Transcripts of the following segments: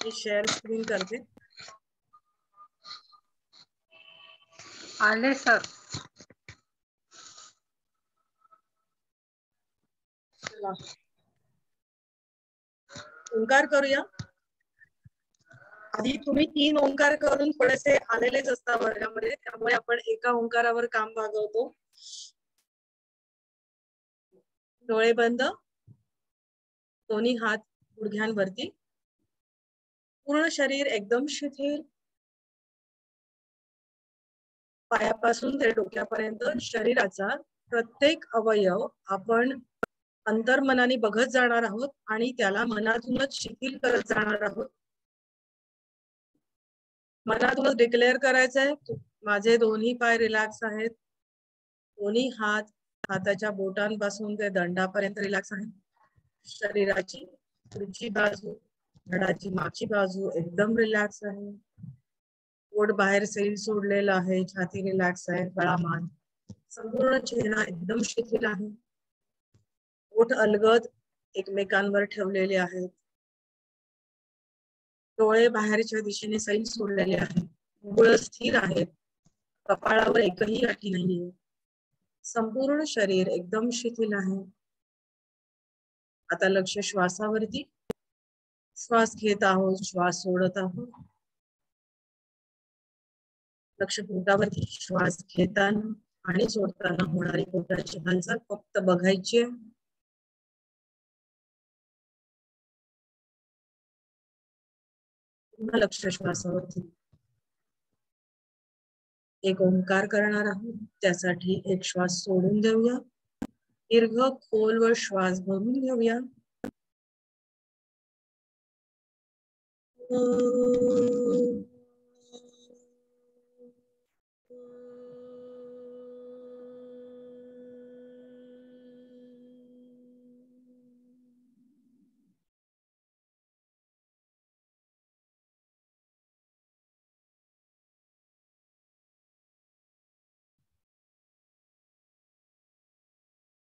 मी share screen करते. आले sir. चला ओंकार करूया. आधी तुम्ही 3 ओंकार करून थोडेसे आलेलेच असतात वर्गामध्ये, त्यामुळे आपण एका ओंकारावर काम भागवतो. डोळे बंद, दोन्ही हात गुडघ्यांवरती, पूर्ण शरीर एकदम शिथिल, पायापासून ते डोक्यापर्यंत शरीराचा प्रत्येक अवयव आपण अंतर्मनाने बघत जाणार आहोत आणि त्याला मनातूनच शिथिल करत जाणार आहोत. मनातूनच डिक्लेअर करायचं आहे, माझे दोन्ही पाय रिलॅक्स आहेत, दोन्ही हात हाताच्या बोटांपासून ते दंडापर्यंत रिलॅक्स आहेत, शरीराची पुढची बाजू धडाची मागची बाजू एकदम रिलॅक्स आहे, पोट बाहेर सैल सोडलेलं आहे, छाती रिलॅक्स आहे, गळामान संपूर्ण चेहरा एकदम शिथिल आहे, ओठ अलगद एकमेकांवर ठेवलेले आहेत, डोळे बाहेरच्या दिशेने सैल सोडलेले आहेत, डोळे स्थिर आहेत, कपाळावर एकही गाठी नाहीये, संपूर्ण शरीर एकदम शिथिल आहे. आता लक्ष श्वासावरती. श्वास घेत आहोत, श्वास सोडत आहोत. लक्ष पोटावरती. श्वास घेताना आणि सोडताना होणारी पोटाची हालचाल फक्त बघायची आहे. पुन्हा लक्ष श्वासावरती. एक ओंकार करणार आहोत, त्यासाठी एक श्वास सोडून देऊया. दीर्घ खोलवर श्वास भरून घेऊया.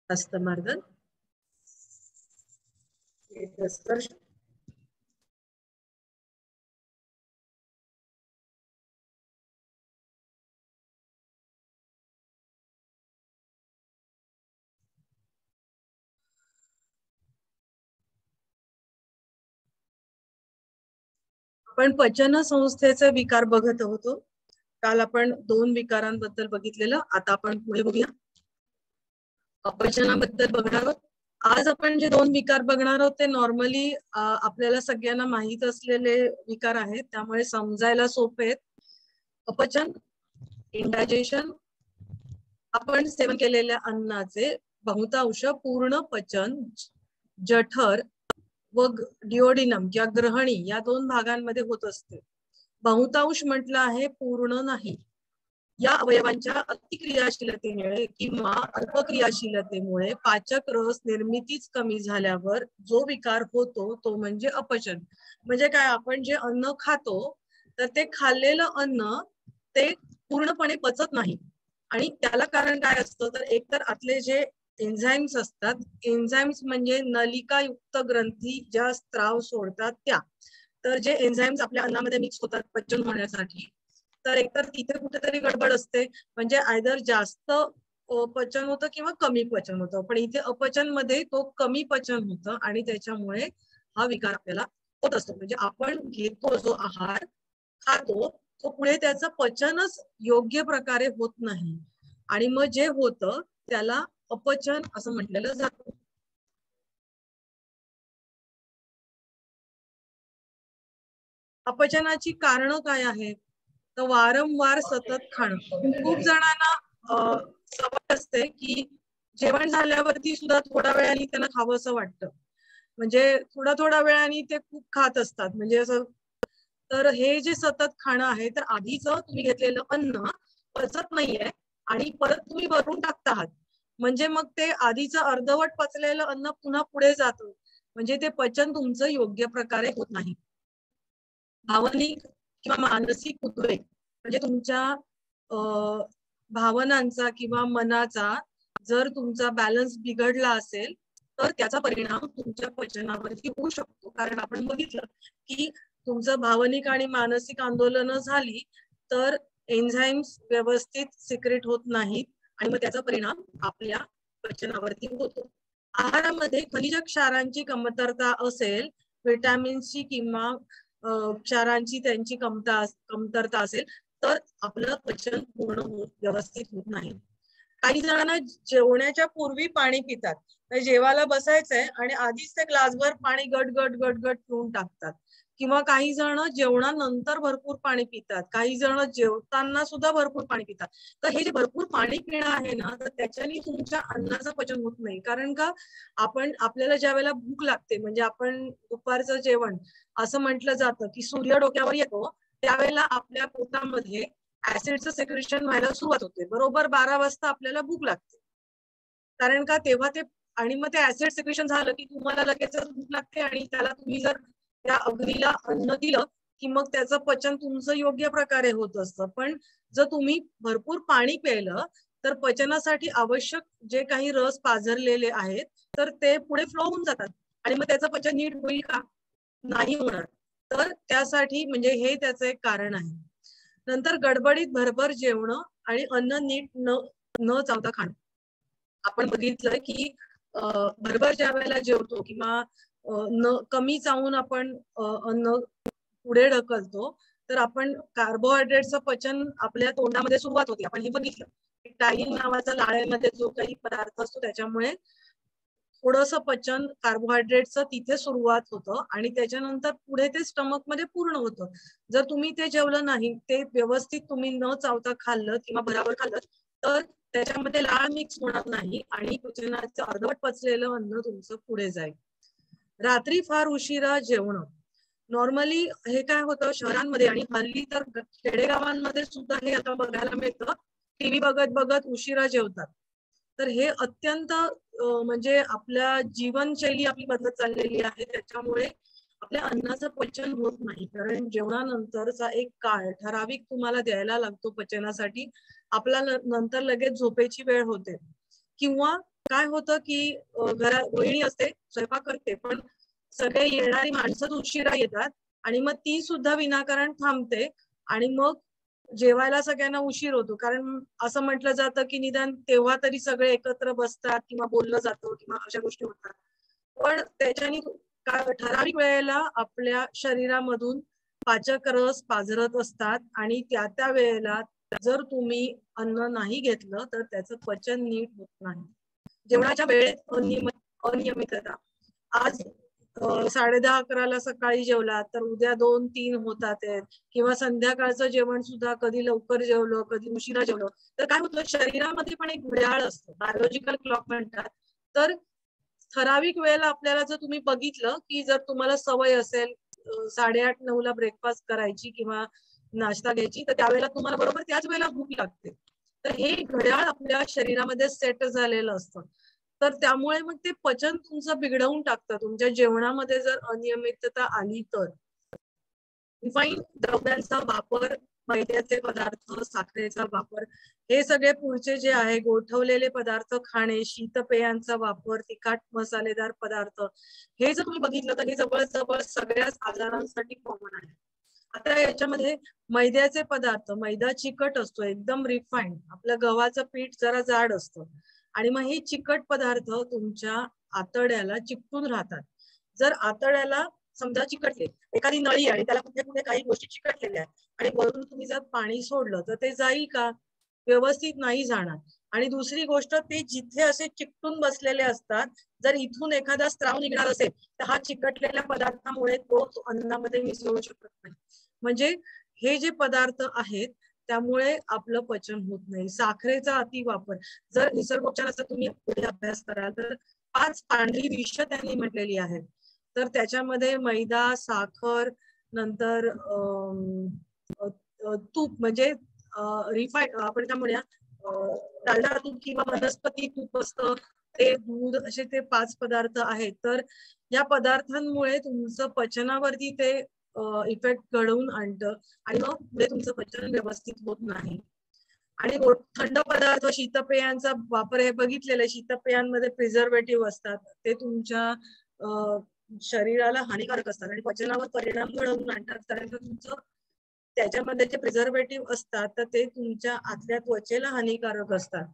हस्तमर्दन, स्पर्श, आपण पचन संस्थेचे विकार बघत होतो. काल आपण 2 विकारांबद्दल बघितलेलं. आता आपण पुढे बघूया. अपचनाबद्दल बघणार आहोत. आज आपण जे 2 विकार बघणार आहोत ते नॉर्मली आपल्याला सगळ्यांना माहित असलेले विकार आहेत, त्यामुळे समजायला सोपे आहेत. अपचन, इंडायजेशन, आपण सेवन केलेल्या अन्नाचे बहुतांश पूर्ण पचन जठर व डिओडिनम किंवा ग्रहणी या 2 भागांमध्ये होत असते. बहुतांश म्हटलं आहे, पूर्ण नाही. या अवयवांच्या अतिक्रियाशीलतेमुळे किंवा अल्पक्रियाशीलतेमुळे पाचक रस निर्मितीच कमी झाल्यावर जो विकार होतो तो म्हणजे अपचन. म्हणजे काय, आपण जे अन्न खातो तर ते खाल्लेलं अन्न ते पूर्णपणे पचत नाही. आणि त्याला कारण काय असतं, तर एकतर आतले जे एन्झाईम्स असतात, एन्झाईम्स म्हणजे नलिकायुक्त ग्रंथी ज्या स्त्राव सोडतात त्या, तर जे एन्झाईम्स आपल्या अन्नामध्ये मिक्स होतात पचन होण्यासाठी, तर एकतर तिथे कुठेतरी गडबड असते. म्हणजे आयदर जास्त पचन होतं किंवा कमी पचन होतं. पण इथे अपचन मध्ये तो कमी पचन होतं आणि त्याच्यामुळे हा विकार आपल्याला होत असतो. म्हणजे आपण घेतो जो आहार खातो तो पुढे त्याचं पचनच योग्य प्रकारे होत नाही आणि मग जे होतं त्याला अपचन असं म्हटलेलं जातं. अपचनाची कारणं काय आहेत, तर वारंवार सतत खाणं. खूप जणांना सवय असते की जेवण झाल्यावरती सुद्धा थोड्या वेळाने त्यांना खावंसं वाटतं, म्हणजे थोड्या वेळाने ते खूप खात असतात. म्हणजे असं, तर हे जे सतत खाणं आहे, तर आधीच तुम्ही घेतलेलं अन्न पचत नाहीये आणि परत तुम्ही भरून टाकता आहात, म्हणजे मग ते आधीचं अर्धवट पचलेलं अन्न पुन्हा पुढे जातं, म्हणजे ते पचन तुमचं योग्य प्रकारे होत नाही. भावनिक किंवा मानसिक उद्वेग म्हणजे तुमच्या भावनांचा किंवा मनाचा जर तुमचा बॅलन्स बिघडला असेल तर त्याचा परिणाम तुमच्या पचनावरती होऊ शकतो. कारण आपण बघितलं की तुमचं भावनिक आणि मानसिक आंदोलन झाली तर एन्झाईम्स व्यवस्थित सिक्रेट होत नाहीत आणि मग त्याचा परिणाम आपल्या पचनावरती होतो. आहारामध्ये खनिज क्षारांची कमतरता असेल, व्हिटॅमिन्सची किंवा क्षारांची त्यांची कमतरता असेल तर आपलं पचन पूर्ण व्यवस्थित होत नाही. काही जणांना जेवण्याच्या पूर्वी पाणी पितात, जेवायला बसायचंय आणि आधीच ते ग्लासभर पाणी गट गट गट गट पिऊन टाकतात. किंवा काही जण जेवणानंतर भरपूर पाणी पितात, काही जण जेवताना सुद्धा भरपूर पाणी पितात. तर हे जे भरपूर पाणी पिणं आहे ना, तर त्याच्याने तुमच्या अन्नाचं पचन होत नाही. कारण का आपल्याला ज्या वेळेला भूक लागते, म्हणजे आपण दुपारचं जेवण असं म्हटलं जातं की सूर्य डोक्यावर येतो त्यावेळेला आपल्या पोटामध्ये ऍसिडचं सेक्रेशन व्हायला सुरुवात होते. बरोबर 12 वाजता आपल्याला भूक लागते. कारण का तेव्हा ते आणि मग ते ऍसिड सेक्रेशन झालं की तुम्हाला लगेच भूक लागते आणि त्याला तुम्ही जर त्या अग्नीला अन्न दिलं की मग त्याचं पचन तुमचं योग्य प्रकारे होत असतं. पण जर तुम्ही भरपूर पाणी प्यायलं तर पचनासाठी आवश्यक जे काही रस पाझरलेले आहेत तर ते पुढे फ्लो होऊन जातात आणि मग त्याचं पचन नीट होईल का? नाही होणार. तर त्यासाठी म्हणजे हे त्याचं एक कारण आहे. नंतर गडबडीत भरभर जेवणं आणि अन्न नीट न चावता खाणं. आपण बघितलं की भरभर ज्या वेळेला जेवतो किंवा कमी चावून आपण अन्न पुढे ढकलतो तर आपण कार्बोहायड्रेटचं पचन आपल्या तोंडामध्ये सुरुवात होते. आपण हे बघितलं. टाईन नावाचा लाळेमध्ये जो काही पदार्थ असतो त्याच्यामुळे थोडंसं पचन कार्बोहायड्रेटचं तिथे सुरुवात होतं आणि त्याच्यानंतर पुढे ते स्टमक मध्ये पूर्ण होतं. जर तुम्ही ते जेवलं नाही, ते व्यवस्थित तुम्ही न चावता खाल्लं किंवा बराबर खाल्लं तर त्याच्यामध्ये लाळ मिक्स होणार नाही आणि पचनाचं अर्धवट पचलेलं अन्न तुमचं पुढे जाईल. रात्री फार उशिरा जेवणं. नॉर्मली हे काय होतं शहरांमध्ये आणि हल्ली तर खेडेगावांमध्ये सुद्धा हे आता बघायला मिळतं. टीव्ही बघत बघत उशिरा जेवतात. तर हे अत्यंत म्हणजे आपल्या जीवनशैली आपली बदलत चाललेली आहे. त्याच्यामुळे आपल्या अन्नाचं पचन होत नाही. कारण जेवणानंतरचा एक काळ ठराविक तुम्हाला द्यायला लागतो पचनासाठी. आपला नंतर लगेच झोपेची वेळ होते किंवा काय होतं की घरात गृहिणी असते, स्वयंपाक करते, पण सगळे येणारी माणसंच उशिरा येतात आणि मग ती सुद्धा विनाकारण थांबते आणि मग जेवायला सगळ्यांना उशीर होतो. कारण असं म्हटलं जातं की निदान तेव्हा तरी सगळे एकत्र बसतात किंवा बोललं जातं किंवा अशा गोष्टी होतात. पण त्याच्याने ठराविक वेळेला आपल्या शरीरामधून पाचक रस पाझरत असतात आणि त्या वेळेला जर तुम्ही अन्न नाही घेतलं तर त्याचं पचन नीट होत नाही. जेवणाच्या वेळेत अनियमितता. आज 10:30-11ला सकाळी जेवला तर उद्या 2-3 होतात किंवा संध्याकाळचं जेवण सुद्धा कधी लवकर जेवलं कधी उशिरा जेवलं तर काय होतं शरीरामध्ये पण एक घड्याळ असतं, बायोलॉजिकल क्लॉक म्हणतात. तर ठराविक वेळेला आपल्याला जर तुम्ही बघितलं की जर तुम्हाला सवय असेल 8:30-9ला ब्रेकफास्ट करायची किंवा नाश्ता घ्यायची तर त्यावेळेला तुम्हाला बरोबर त्याच वेळेला भूक लागते. तर हे घड्याळ आपल्या शरीरामध्ये सेट झालेलं असतं. तर त्यामुळे मग ते पचन तुमचं बिघडवून टाकतं. तुमच्या जेवणामध्ये जर अनियमितता आली तर रिफाईन द्रव्यांचा वापर, मैद्याचे पदार्थ, साखरेचा वापर हे सगळे पुढचे जे आहे गोठवलेले पदार्थ खाणे, शीतपेयांचा वापर, तिखट मसालेदार पदार्थ हे जर तुम्ही बघितलं तर हे जवळजवळ सगळ्याच आजारांसाठी कॉमन आहे. आता याच्यामध्ये मैद्याचे पदार्थ, मैदा चिकट असतो एकदम रिफाईंड, आपलं गव्हाचं पीठ जरा जाड असतं आणि मग हे चिकट पदार्थ तुमच्या आतड्याला चिकटून राहतात. जर आतड्याला समजा चिकटले, एखादी नळी आणि त्याला कुठे कुठे काही गोष्टी चिकटलेल्या आहेत आणि वरून तुम्ही जर पाणी सोडलं तर ते जाईल का? व्यवस्थित नाही जाणार. आणि दुसरी गोष्ट ते जिथे असे चिकटून बसलेले असतात, जर इथून एखादा स्त्राव निघणार असेल तर हा चिकटलेल्या पदार्थामुळे तो अन्नामध्ये मिसळू शकत नाही. म्हणजे हे जे पदार्थ आहेत त्यामुळे आपलं पचन होत नाही. साखरेचा अतिवापर, जर निसर्गोपचाराचा तुम्ही पुढे अभ्यास कराल तर 5 पांढरी विष त्यांनी म्हटलेली आहेत. तर त्याच्यामध्ये मैदा, साखर, नंतर तूप म्हणजे रिफाईंड आपण काय म्हणूया डालडा तूप किंवा वनस्पती तूप असतं ते, दूध, असे ते 5 पदार्थ आहेत. तर या पदार्थांमुळे तुमचं पचनावरती ते इफेक्ट घडवून आणतं आणि मग पुढे तुमचं पचन व्यवस्थित होत नाही. आणि थंड पदार्थ, शीतपेयांचा वापर हे बघितलेलं आहे. शीतपेयांमध्ये प्रिझर्वेटिव्ह असतात, ते तुमच्या शरीराला हानिकारक असतात आणि पचनावर परिणाम घडवून आणतात, कारण का तुमचं त्याच्यामध्ये जे प्रिझर्वेटिव्ह असतात तर ते तुमच्या आतल्या त्वचेला हानिकारक असतात.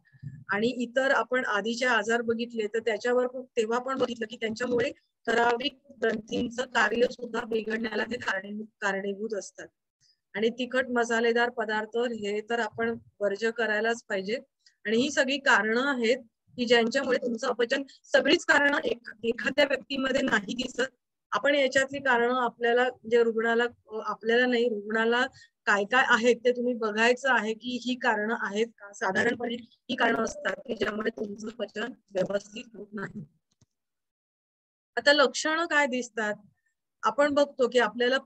आणि इतर आपण आधीचे आजार बघितले तर त्याच्यावर तेव्हा पण बघितलं की त्यांच्यामुळे ठराविक ग्रंथींचं कार्य सुद्धा बिघडण्याला ते कारणीभूत असतात. आणि तिखट मसालेदार पदार्थ हे तर आपण वर्ज्य करायलाच पाहिजे. आणि ही सगळी कारणं आहेत की ज्यांच्यामुळे तुमचं अपचन, सगळीच कारणं एखाद्या व्यक्तीमध्ये नाही दिसत. आपण याच्यातली कारणं आपल्याला म्हणजे आपल्याला नाही, रुग्णाला काय काय आहेत ते तुम्ही बघायचं आहे की ही कारणं आहेत का. साधारणपणे ही कारणं असतात की ज्यामुळे तुमचं पचन व्यवस्थित होत नाही. आता लक्षणं काय दिसतात, आपण बघतो की आपल्याला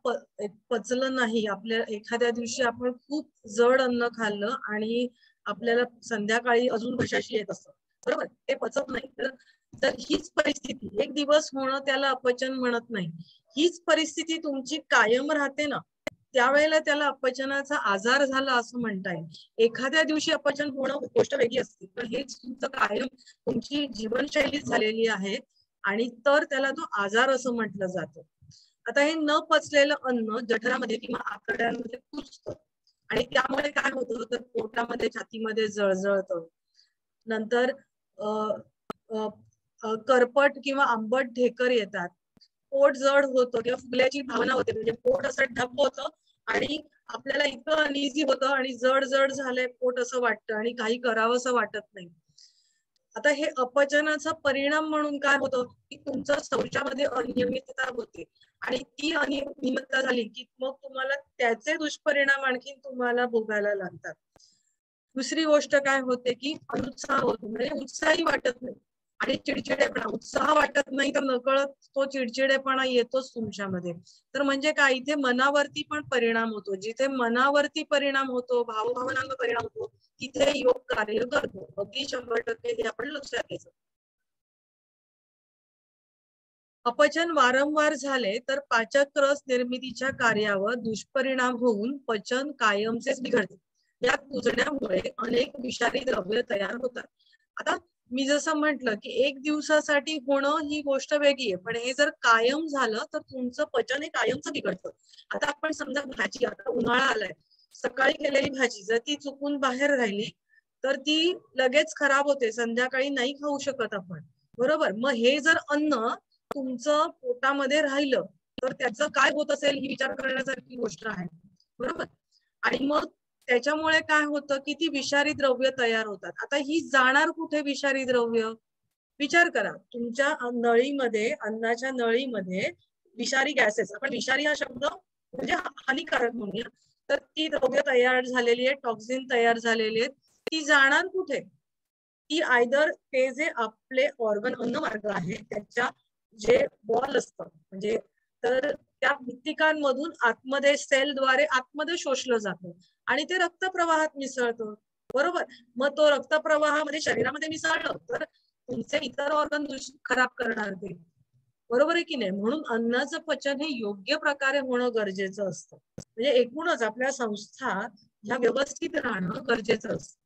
पचलं नाही, आपल्या एखाद्या दिवशी आपण खूप जड अन्न खाल्लं आणि आपल्याला संध्याकाळी अजून घशाशी येत असतं, बरोबर, ते पचत नाही. तर हीच परिस्थिती एक दिवस होणं त्याला अपचन म्हणत नाही. हीच परिस्थिती तुमची कायम राहते ना, त्यावेळेला त्याला अपचनाचा आजार झाला असं म्हणता येईल. एखाद्या दिवशी अपचन होणं गोष्ट वेगळी असते, पण हेच तुमचं कायम तुमची जीवनशैली झालेली आहे आणि तर त्याला तो आजार असं म्हटलं जातं. आता हे न पचलेलं अन्न जठरामध्ये किंवा आतड्यांमध्ये कुजतं आणि त्यामुळे काय होतं तर पोटामध्ये, छातीमध्ये जळजळतं. नंतर करपट किंवा आंबट ढेकर येतात, पोट जड होतं किंवा फुगल्याची भावना होते, म्हणजे पोट असं ठप्प होतं आणि आपल्याला इतकं अनइझी होतं आणि जड जड झालंय पोट असं वाटतं आणि काही करावं असं वाटत नाही. आता हे अपचनाचा परिणाम म्हणून काय होतं की तुमच्या शौचामध्ये अनियमितता होते आणि ती अनियमितता झाली की मग तुम्हाला त्याचे दुष्परिणाम आणखी तुम्हाला भोगायला लागतात. दुसरी गोष्ट काय होते की अनुत्साह होतो, म्हणजे उत्साही वाटत नाही आणि चिडचिडेपणा. उत्साह वाटत नाही तर नकळत तो चिडचिडेपणा येतोच तुमच्यामध्ये. तर म्हणजे काय, इथे मनावरती पण परिणाम होतो. जिथे मनावरती परिणाम होतो, भावभावनांवर परिणाम होतो, तिथे योग कार्य करतो. अगदी 100% हे आपण लक्षात घ्यायचं. अपचन वारंवार झाले तर पाचक रस निर्मितीच्या कार्यावर दुष्परिणाम होऊन पचन कायमचेच बिघडते. या कुजण्यामुळे अनेक विषारी द्रव्य तयार होतात. आता मी जसं म्हटलं की एक दिवसासाठी होणं ही गोष्ट वेगळी आहे, पण हे जर कायम झालं तर तुमचं पचन हे कायमचं बिघडतं. आता आपण समजा भाजी, आता उन्हाळा आलाय, सकाळी केलेली भाजी जर ती चुकून बाहेर राहिली तर ती लगेच खराब होते, संध्याकाळी नाही खाऊ शकत आपण, बरोबर. मग हे जर अन्न तुमचं पोटामध्ये राहिलं तर त्याचं काय होत असेल ही विचार करण्यासारखी गोष्ट आहे, बरोबर. आणि मग त्याच्यामुळे काय होतं की ती विषारी द्रव्य तयार होतात. आता ही जाणार कुठे विषारी द्रव्य, विचार करा. तुमच्या नळीमध्ये, अन्नाच्या नळीमध्ये विषारी गॅसेस, आपण विषारी हा शब्द म्हणजे हानिकारक म्हणूया, तर ती द्रव्य तयार झालेली आहे, टॉक्सिन तयार झालेली आहेत. ती जाणार कुठे, की आयदर ते जे आपले ऑर्गन, अन्न मार्ग आहे त्याच्या जे बॉल असतं, म्हणजे तर त्या भित्तिकांमधून आतमध्ये सेलद्वारे आतमध्ये शोषलं जातं आणि ते रक्तप्रवाहात मिसळतं, बरोबर. मग तो रक्तप्रवाहामध्ये शरीरामध्ये मिसळलं तर तुमचे इतर ऑर्गन खराब करणार ते, बरोबर आहे की नाही. म्हणून अन्नाचं पचन हे योग्य प्रकारे होणं गरजेचं असतं. म्हणजे एकूणच आपल्या संस्था ह्या व्यवस्थित राहणं गरजेचं असतं.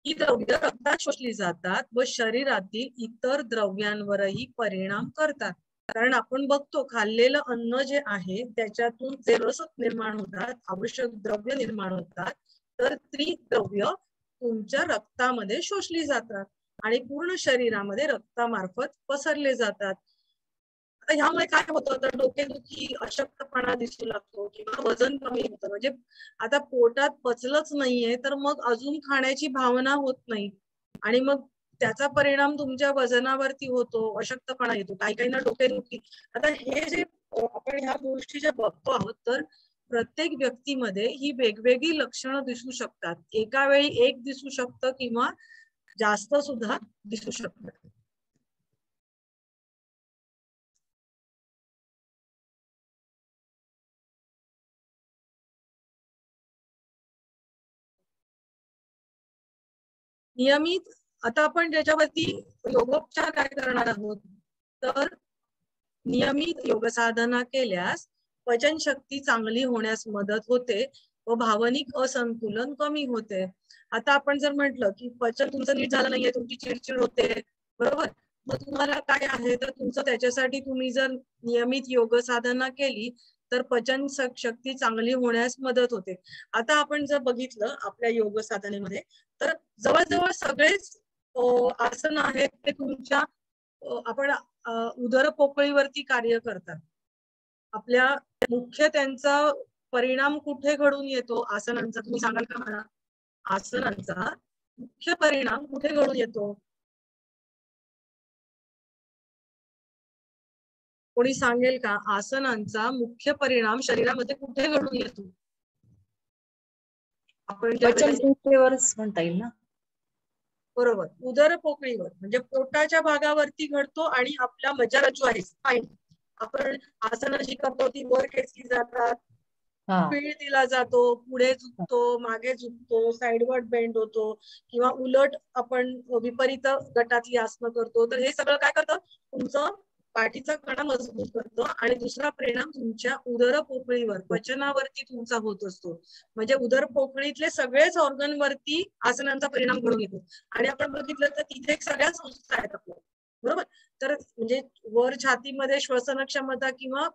ही द्रव्य रक्तात शोषली जातात व शरीरातील इतर द्रव्यांवरही परिणाम करतात. कारण आपण बघतो खाल्लेलं अन्न जे आहे त्याच्यातून जे रस निर्माण होतात, आवश्यक द्रव्य निर्माण होतात, तर ती द्रव्य तुमच्या रक्तामध्ये शोषली जातात आणि पूर्ण शरीरामध्ये रक्तामार्फत पसरले जातात. आता ह्यामुळे काय होतं तर डोकेदुखी, अशक्तपणा दिसू लागतो किंवा वजन कमी होतं. म्हणजे आता पोटात पचलंच नाहीये तर मग अजून खाण्याची भावना होत नाही आणि मग त्याचा परिणाम तुमच्या वजनावरती होतो, अशक्तपणा येतो, काही काहींना डोकेदुखी. आता हे जे आपण ह्या गोष्टी ज्या बघतो आहोत तर प्रत्येक व्यक्तीमध्ये ही वेगवेगळी लक्षणं दिसू शकतात. एका वेळी एक दिसू शकतं किंवा जास्त सुद्धा दिसू शकतात. नियमित, आता आपण ज्याच्यावरती योगोपचार काय करणार आहोत तर नियमित योग साधना केल्यास पचनशक्ती चांगली होण्यास मदत होते व भावनिक असंतुलन कमी होते. आता आपण जर म्हटलं की पचन तुमचं नीट झालं नाहीये, तुमची चिडचिड होते, बरोबर, मग तुम्हाला काय आहे तर तुमचं त्याच्यासाठी तुम्ही जर नियमित योग साधना केली तर पचन शक्ती चांगली होण्यास मदत होते. आता आपण जर बघितलं आपल्या योग साधनेमध्ये तर जवळजवळ सगळेच आसन आहेत ते तुमच्या आपण उदर पोकळीवरती कार्य करतात. आपल्या मुख्य त्यांचा परिणाम कुठे घडून येतो आसनांचा, तुम्ही सांगाल का मला? आसनांचा मुख्य परिणाम कुठे घडून येतो? कोणी सांगेल का? आसनांचा मुख्य परिणाम शरीरामध्ये कुठे घडून येतो? आपण पचन संस्थेवरच म्हणता येईल ना? बरोबर, उदर पोकळीवर म्हणजे पोटाच्या भागावरती घडतो आणि आपला मज्जारज्जू आहे स्पाइन, आपण आसनं जी करतो ती वर खेचली जातात, पीळ दिला जातो, पुढे झुकतो, मागे झुकतो, साइडवर्ड बेंड होतो किंवा उलट आपण विपरीत गटातली आसनं करतो. तर हे सगळं काय करतं? तुमचं पाठीचा कणा मजबूत करतो आणि दुसरा परिणाम तुमच्या उदर पोकळीवर पचनावरती तुमचा होत असतो. म्हणजे उदर पोकळीतले सगळेच ऑर्गन वरती आसनांचा परिणाम घडून येतो. आणि आपण बघितलं तर तिथे सगळ्या संस्था आहेत आपल्या, बरोबर. तर म्हणजे वर छातीमध्ये श्वसन क्षमता किंवा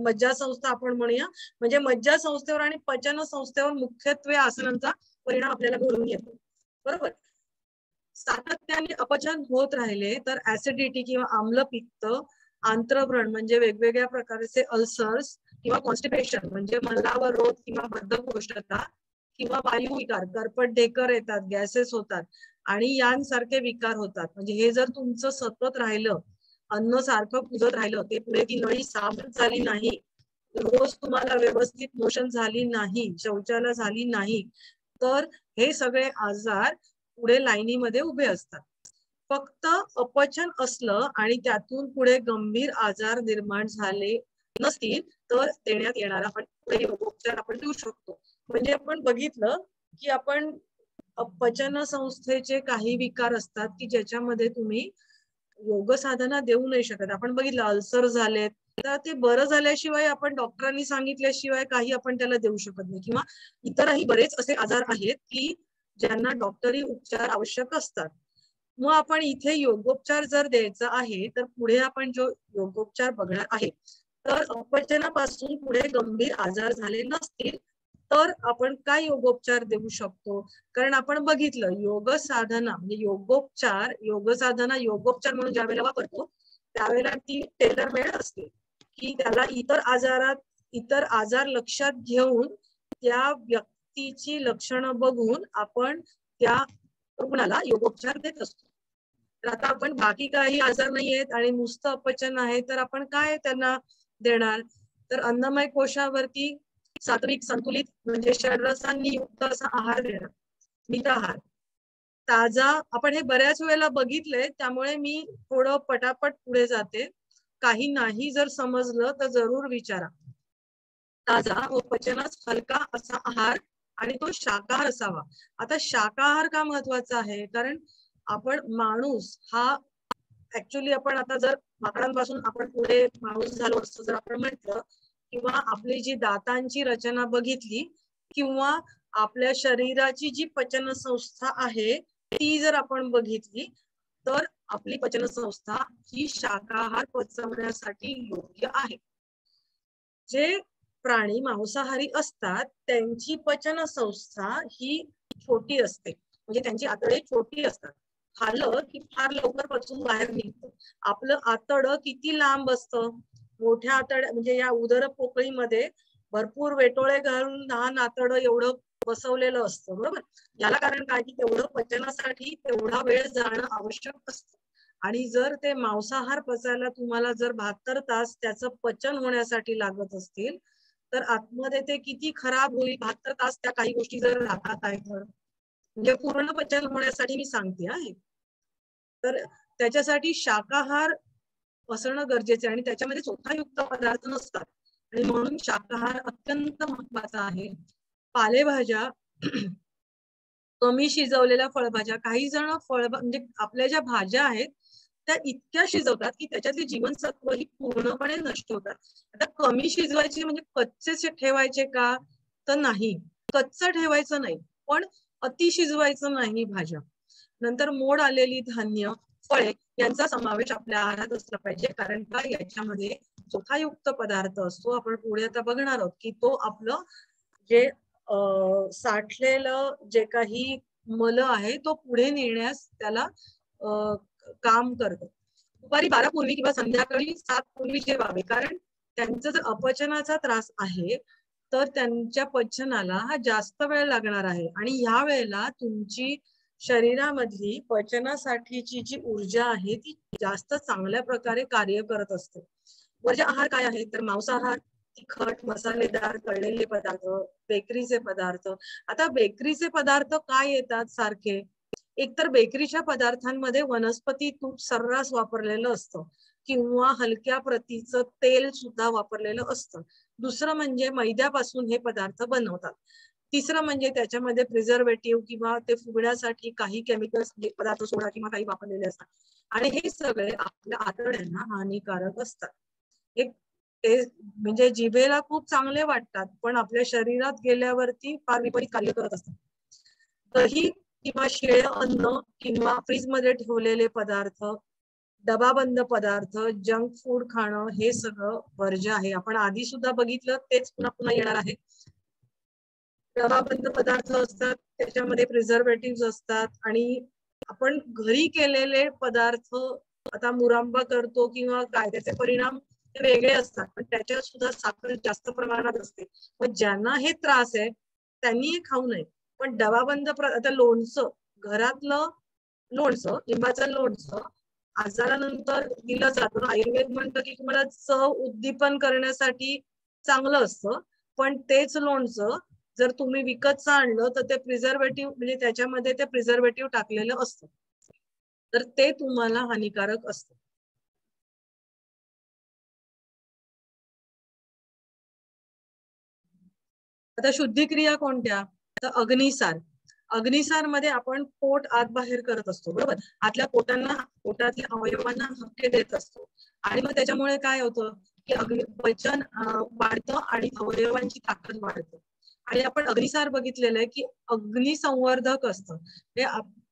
मज्जा संस्था आपण म्हणूया, म्हणजे मज्जा संस्थेवर आणि पचन संस्थेवर मुख्यत्वे आसनांचा परिणाम आपल्याला घडून येतो, बरोबर. सातत्याने अपचन होत राहिले तर ऍसिडिटी किंवा आम्लपित्त, आंत्रव्रण म्हणजे वेगवेगळ्या प्रकारचे अल्सर्स किंवा कॉन्स्टिपेशन म्हणजे मलावर रोग किंवा बद्धकोष्ठता किंवा वायुविकार, करपट ढेकर येतात, गॅसेस होतात आणि यांसारखे विकार होतात. म्हणजे हे जर तुमचं सतत राहिलं, अन्न सारखं कुजत राहिलं, ते पुढे ती नळी साफ झाली नाही, रोज तुम्हाला व्यवस्थित मोशन झाली नाही, शौचाला झाली नाही, तर हे सगळे आजार पुढे लाईनीमध्ये उभे असतात. फक्त अपचन असलं आणि त्यातून पुढे गंभीर आजार निर्माण झाले नसतील तर देण्यात येणारा आपण पुढे उपचार आपण देऊ शकतो. म्हणजे आपण बघितलं की आपण पचन संस्थेचे काही विकार असतात की ज्याच्यामध्ये तुम्ही योग साधना देऊ नाही शकत. आपण बघितलं अल्सर झालेत तर ते बरं झाल्याशिवाय आपण डॉक्टरांनी सांगितल्याशिवाय काही आपण त्याला देऊ शकत नाही, किंवा इतरही बरेच असे आजार आहेत की ज्यांना डॉक्टरी उपचार आवश्यक असतात. मग आपण इथे योगोपचार जर द्यायचा आहे तर पुढे आपण जो योगोपचार बघणार आहे तर अपचनापासून पुढे गंभीर आजार झाले नसतील तर आपण काय योगोपचार देऊ शकतो. कारण आपण बघितलं योग साधना म्हणजे योगोपचार, योग साधना योगोपचार म्हणून ज्या वेळेला वापरतो त्यावेळेला ती टेलर मेड असते की त्याला इतर आजार लक्षात घेऊन त्या व्यक्तीची लक्षणं बघून आपण त्या रुग्णाला योगोपचार देत असतो. तर आता आपण बाकी काही आजार नाही आहेत आणि नुसतं अपचन आहे तर आपण काय त्यांना देणार? तर अन्नमय कोशावरती सात्विक संतुलित म्हणजे षडरसांनी युक्त असा आहार देणार, मिताहार, ताजा. आपण हे बऱ्याच वेळेला बघितलंय त्यामुळे मी थोडं पटापट पुढे जाते. काही नाही जर समजलं तर जरूर विचारा. ताजा व पचनास हलका असा आहार आणि तो शाकाहार असावा. आता शाकाहार का महत्वाचा आहे? कारण आपण माणूस हा ऍक्च्युली आपण आता जर माकडांपासून आपण पुढे माणूस झालो असतो जर आपण म्हटलं, किंवा आपली जी दातांची रचना बघितली किंवा आपल्या शरीराची जी पचन संस्था आहे ती जर आपण बघितली तर आपली पचन संस्था ही शाकाहार पचवण्यासाठी योग्य आहे. जे प्राणी मांसाहारी असतात त्यांची पचन संस्था ही छोटी असते, म्हणजे त्यांची आतडे छोटी असतात, खाल्लं की फार लवकर पचून बाहेर निघतं. आपलं आतडं किती लांब असतं? मोठ्या आतड्या म्हणजे या उदर पोकळीमध्ये भरपूर वेटोळे घालून लहान आतडं एवढं बसवलेलं असतं, बरोबर. याला कारण काय की तेवढं पचनासाठी तेवढा वेळ जाणं आवश्यक असतं. आणि जर ते मांसाहार पचायला तुम्हाला जर 72 तास त्याचं पचन होण्यासाठी लागत असतील तर आतमध्ये ते किती खराब होईल. 72 तास त्या काही गोष्टी जर राहतात आहे तर म्हणजे पूर्ण पचन होण्यासाठी मी सांगते आहे. तर त्याच्यासाठी शाकाहार असणं गरजेचं आहे आणि त्याच्यामध्ये चोथायुक्त पदार्थ नसतात आणि म्हणून शाकाहार अत्यंत महत्वाचा आहे. पालेभाज्या, कमी शिजवलेल्या फळभाज्या, काही जण म्हणजे आपल्या ज्या भाज्या आहेत त्या इतक्या शिजवतात की त्याच्यातली जीवनसत्व ही पूर्णपणे नष्ट होतात. आता कमी शिजवायचे म्हणजे कच्चे ठेवायचे का? तर नाही, कच्चं ठेवायचं नाही पण अति शिजवायचं नाही भाज्या. नंतर मोड आलेली धान्य, फळे यांचा समावेश आपल्या आहारात असला पाहिजे, कारण का याच्यामध्ये चोथायुक्त पदार्थ असतो. आपण पुढे आता बघणार आहोत की तो आपलं जे साठलेलं जे काही मल आहे तो पुढे नेण्यास त्याला काम करतं. दुपारी 12 पूर्वी किंवा संध्याकाळी 7 पूर्वी जेवावे, कारण त्यांचा जर अपचनाचा त्रास आहे तर त्यांच्या पचनाला हा जास्त वेळ लागणार आहे आणि ह्या वेळेला तुमची शरीरामधली पचनासाठीची जी ऊर्जा आहे ती जास्त चांगल्या प्रकारे कार्य करत असते. वर्ज्य आहार काय आहे तर मांसाहार, तिखट, मसालेदार, तळलेले पदार्थ, बेकरीचे पदार्थ. आता बेकरीचे पदार्थ काय येतात सारखे, एकतर बेकरीच्या पदार्थांमध्ये वनस्पती तूप सर्रास वापरलेलं असतं किंवा हलक्या प्रतीचं तेल सुद्धा वापरलेलं असतं. दुसरं म्हणजे मैद्यापासून हे पदार्थ बनवतात. तिसरं म्हणजे त्याच्यामध्ये प्रिझर्वेटिव्ह किंवा ते फुगण्यासाठी काही केमिकल्स पदार्थ सोडा किंवा काही वापरलेले असतात आणि हे सगळे आपल्या आतड्यांना हानिकारक असतात. एक ते म्हणजे जिभेला खूप चांगले वाटतात पण आपल्या शरीरात गेल्यावरती फार विपरीत कार्य करत असतात. दही किंवा शिळे अन्न किंवा फ्रीज मध्ये ठेवलेले पदार्थ, डबाबंद पदार्थ, जंक फूड खाणं हे सगळं वर्ज्य आहे. आपण आधी सुद्धा बघितलं तेच पुन्हा पुन्हा येणार आहे. डबाबंद पदार्थ असतात त्याच्यामध्ये प्रिझर्वेटिव्ह असतात आणि आपण घरी केलेले पदार्थ आता मुरांबा करतो किंवा काय त्याचे परिणाम वेगळे असतात पण त्याच्यात सुद्धा साखर जास्त प्रमाणात असते. पण ज्यांना हे त्रास आहे त्यांनी हे खाऊ नये. पण डबाबंद आता लोणचं, घरातलं लोणचं, लिंबाचं लोणचं आजारानंतर दिलं जातं. आयुर्वेद म्हणतं की तुम्हाला चव उद्दीपन करण्यासाठी चांगलं असतं, पण तेच लोणचं जर तुम्ही विकतचं आणलं तर ते प्रिझर्वेटिव्ह म्हणजे त्याच्यामध्ये ते प्रिझर्वेटिव्ह टाकलेलं असतं तर ते तुम्हाला हानिकारक असतं. आता शुद्धिक्रिया कोणत्या तर अग्निसार. अग्निसार मध्ये आपण पोट आत बाहेर करत असतो बरोबर. आतल्या पोटातल्या अवयवांना धक्के देत असतो आणि मग त्याच्यामुळे काय होतं की पचन वाढतं आणि अवयवांची ताकद वाढते. आणि आपण अग्निसार बघितलेलं आहे की अग्निसंवर्धक असतं. हे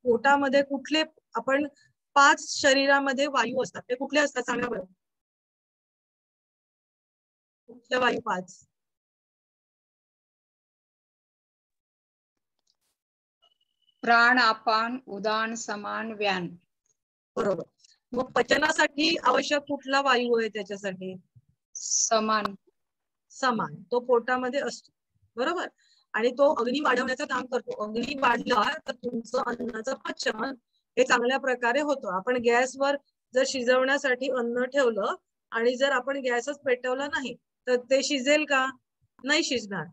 पोटामध्ये कुठले आपण 5 शरीरामध्ये वायू असतात ते कुठले असतात सांगा बरं. कुठल्या वायू 5? प्राण, अपान, उदान, समान, व्यान. बरोबर. मग पचनासाठी आवश्यक कुठला वायू आहे त्याच्यासाठी? समान. समान तो पोटामध्ये असतो बरोबर आणि तो अग्नी वाढवण्याचं काम करतो. अग्नी वाढला तर तुमचं अन्नाचं पचन हे चांगल्या प्रकारे होतं. आपण गॅसवर जर शिजवण्यासाठी अन्न ठेवलं आणि जर आपण गॅसच पेटवला नाही तर ते शिजेल का? नाही शिजणार.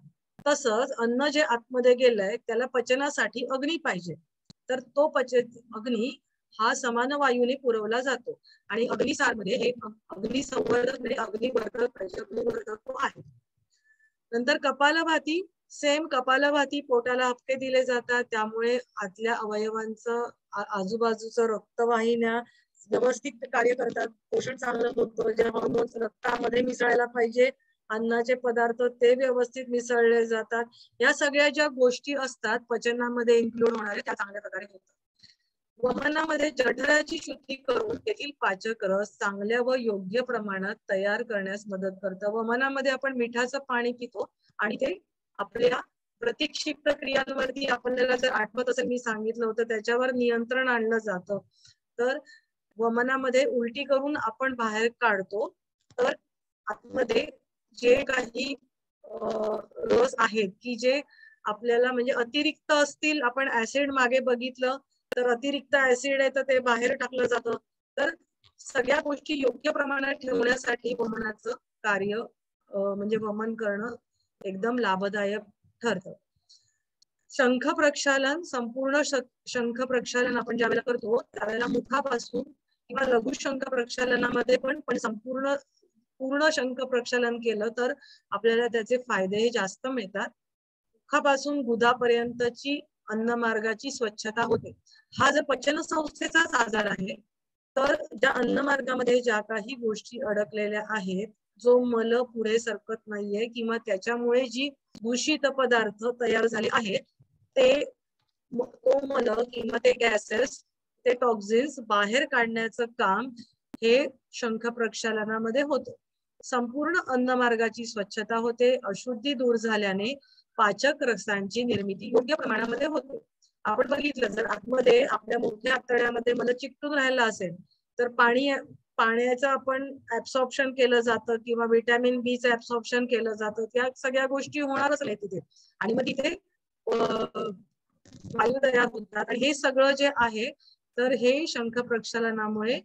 तसंच अन्न जे आतमध्ये गेलंय त्याला पचनासाठी अग्नी पाहिजे तर तो अग्नी हा समान वायूने पुरवला जातो आणि अग्निसारमध्ये हे अग्निसंवर्धक म्हणजे अग्निवर्धक आहे. नंतर कपालभाती सेम. कपालभाती पोटाला हपके दिले जातात त्यामुळे आतल्या अवयवांचं आजूबाजूचं रक्तवाहिन्या व्यवस्थित कार्य करतात. पोषण चांगलं होतं. जे हॉर्मोन्स रक्तामध्ये मिसळायला पाहिजे अन्नाचे पदार्थ ते व्यवस्थित मिसळले जातात. या सगळ्या ज्या गोष्टी असतात पचनामध्ये इन्क्लूड होणारे त्या चांगल्या प्रकारे होतात. वमनामध्ये जठराची शुद्धी करून तेथील पाचक रस चांगल्या व योग्य प्रमाणात तयार करण्यास मदत करतं. वमनामध्ये आपण मिठाचं पाणी पितो आणि ते आपल्या प्रतिक्षिप्त क्रियांवरती आपल्याला जर आठवत असेल मी सांगितलं होतं त्याच्यावर नियंत्रण आणलं जातं. तर वमनामध्ये उलटी करून आपण बाहेर काढतो तर आतमध्ये जे काही रस आहेत की जे आपल्याला म्हणजे अतिरिक्त असतील. आपण ऍसिड मागे बघितलं तर अतिरिक्त ऍसिड आहे तर ते बाहेर टाकलं जातं. तर सगळ्या गोष्टी योग्य प्रमाणात ठेवण्यासाठी वमनाचं कार्य म्हणजे वमन करणं एकदम लाभदायक ठरतं. शंख प्रक्षालन. संपूर्ण शंख प्रक्षालन आपण ज्यावेळेला करतो त्यावेळेला मुखापासून किंवा लघु शंख प्रक्षालनामध्ये पण पूर्ण शंख प्रक्षालन केलं तर आपल्याला त्याचे फायदे जास्त मिळतात. मुखापासून गुदापर्यंतची अन्नमार्गाची स्वच्छता होते. हा जर पचन संस्थेचाच आजार आहे तर ज्या अन्नमार्गामध्ये ज्या काही गोष्टी अडकलेल्या आहेत जो मल पुढे सरकत नाहीये किंवा त्याच्यामुळे जी दूषित पदार्थ तयार झाले आहेत ते तो मल किंवा ते गॅसेस ते टॉक्झिन्स बाहेर काढण्याचं काम हे शंख प्रक्षालनामध्ये होतं. संपूर्ण अन्नमार्गाची स्वच्छता होते. अशुद्धी दूर झाल्याने पाचक रसांची निर्मिती योग्य प्रमाणामध्ये होते. आपण बघितलं जर आतमध्ये आपल्या मोठ्या आतड्यामध्ये मल चिकटून राहिला असेल तर पाण्याचं आपण ऍब्सॉर्प्शन केलं जातं किंवा व्हिटॅमिन बी चं ऍब्सॉर्प्शन केलं जातं. त्या सगळ्या गोष्टी होणारच नाही तिथे आणि मग तिथे वायू तयार होतात. आणि हे सगळं जे आहे तर हे शंख प्रक्षालनामुळे